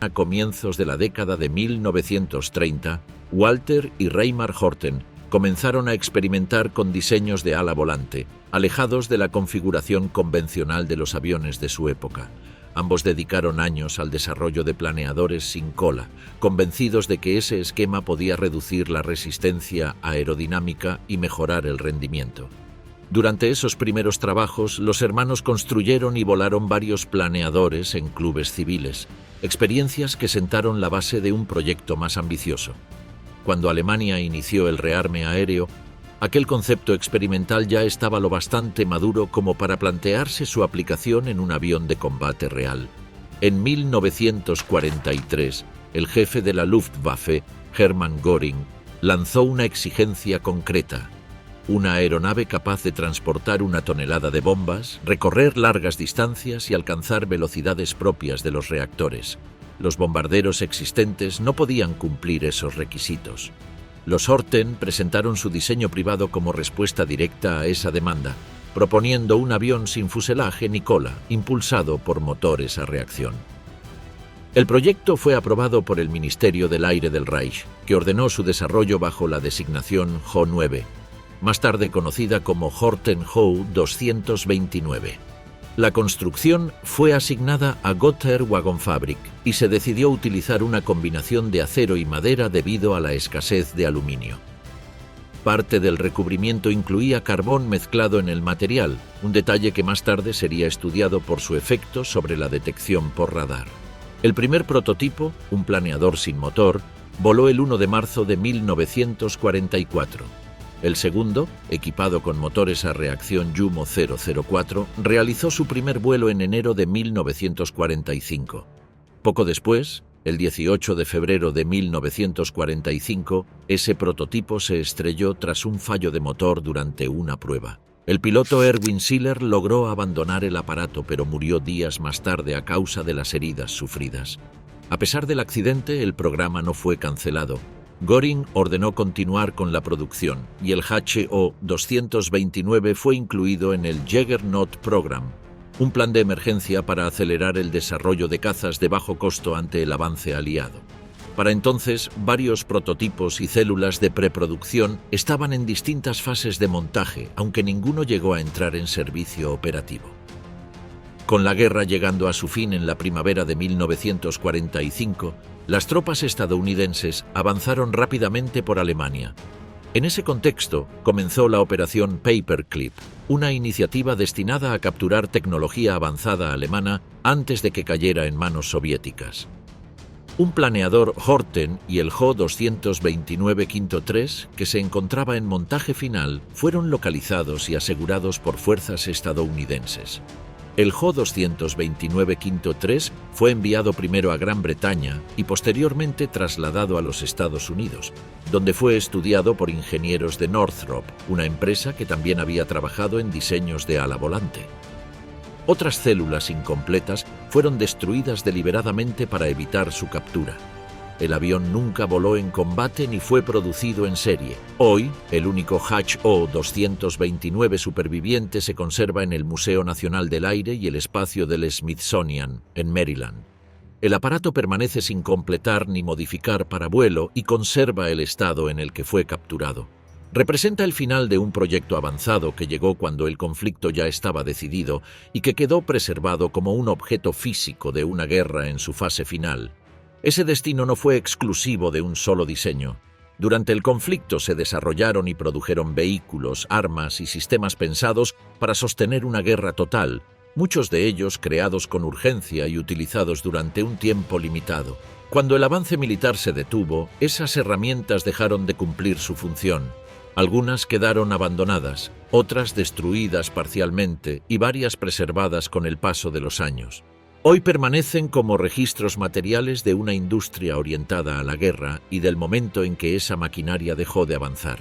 a comienzos de la década de 1930, Walter y Reimar Horten comenzaron a experimentar con diseños de ala volante, alejados de la configuración convencional de los aviones de su época. Ambos dedicaron años al desarrollo de planeadores sin cola, convencidos de que ese esquema podía reducir la resistencia aerodinámica y mejorar el rendimiento. Durante esos primeros trabajos, los hermanos construyeron y volaron varios planeadores en clubes civiles, experiencias que sentaron la base de un proyecto más ambicioso. Cuando Alemania inició el rearme aéreo, aquel concepto experimental ya estaba lo bastante maduro como para plantearse su aplicación en un avión de combate real. En 1943, el jefe de la Luftwaffe, Hermann Göring, lanzó una exigencia concreta: una aeronave capaz de transportar 1 tonelada de bombas, recorrer largas distancias y alcanzar velocidades propias de los reactores. Los bombarderos existentes no podían cumplir esos requisitos. Los Horten presentaron su diseño privado como respuesta directa a esa demanda, proponiendo un avión sin fuselaje ni cola, impulsado por motores a reacción. El proyecto fue aprobado por el Ministerio del Aire del Reich, que ordenó su desarrollo bajo la designación Ho 9, más tarde conocida como Horten Ho 229. La construcción fue asignada a Gotthard Wagenfabrik y se decidió utilizar una combinación de acero y madera debido a la escasez de aluminio. Parte del recubrimiento incluía carbón mezclado en el material, un detalle que más tarde sería estudiado por su efecto sobre la detección por radar. El primer prototipo, un planeador sin motor, voló el 1 de marzo de 1944. El segundo, equipado con motores a reacción Jumo 004, realizó su primer vuelo en enero de 1945. Poco después, el 18 de febrero de 1945, ese prototipo se estrelló tras un fallo de motor durante una prueba. El piloto Erwin Siller logró abandonar el aparato, pero murió días más tarde a causa de las heridas sufridas. A pesar del accidente, el programa no fue cancelado. Göring ordenó continuar con la producción y el HO 229 fue incluido en el Juggernaut Program, un plan de emergencia para acelerar el desarrollo de cazas de bajo costo ante el avance aliado. Para entonces, varios prototipos y células de preproducción estaban en distintas fases de montaje, aunque ninguno llegó a entrar en servicio operativo. Con la guerra llegando a su fin en la primavera de 1945, las tropas estadounidenses avanzaron rápidamente por Alemania. En ese contexto, comenzó la Operación Paperclip, una iniciativa destinada a capturar tecnología avanzada alemana antes de que cayera en manos soviéticas. Un planeador Horten y el Ho 229 3, que se encontraba en montaje final, fueron localizados y asegurados por fuerzas estadounidenses. El Ho 229 3 fue enviado primero a Gran Bretaña y posteriormente trasladado a los Estados Unidos, donde fue estudiado por ingenieros de Northrop, una empresa que también había trabajado en diseños de ala volante. Otras células incompletas fueron destruidas deliberadamente para evitar su captura. El avión nunca voló en combate ni fue producido en serie. Hoy, el único HO 229 superviviente se conserva en el Museo Nacional del Aire y el Espacio del Smithsonian, en Maryland. El aparato permanece sin completar ni modificar para vuelo y conserva el estado en el que fue capturado. Representa el final de un proyecto avanzado que llegó cuando el conflicto ya estaba decidido y que quedó preservado como un objeto físico de una guerra en su fase final. Ese destino no fue exclusivo de un solo diseño. Durante el conflicto se desarrollaron y produjeron vehículos, armas y sistemas pensados para sostener una guerra total, muchos de ellos creados con urgencia y utilizados durante un tiempo limitado. Cuando el avance militar se detuvo, esas herramientas dejaron de cumplir su función. Algunas quedaron abandonadas, otras destruidas parcialmente y varias preservadas con el paso de los años. Hoy permanecen como registros materiales de una industria orientada a la guerra y del momento en que esa maquinaria dejó de avanzar.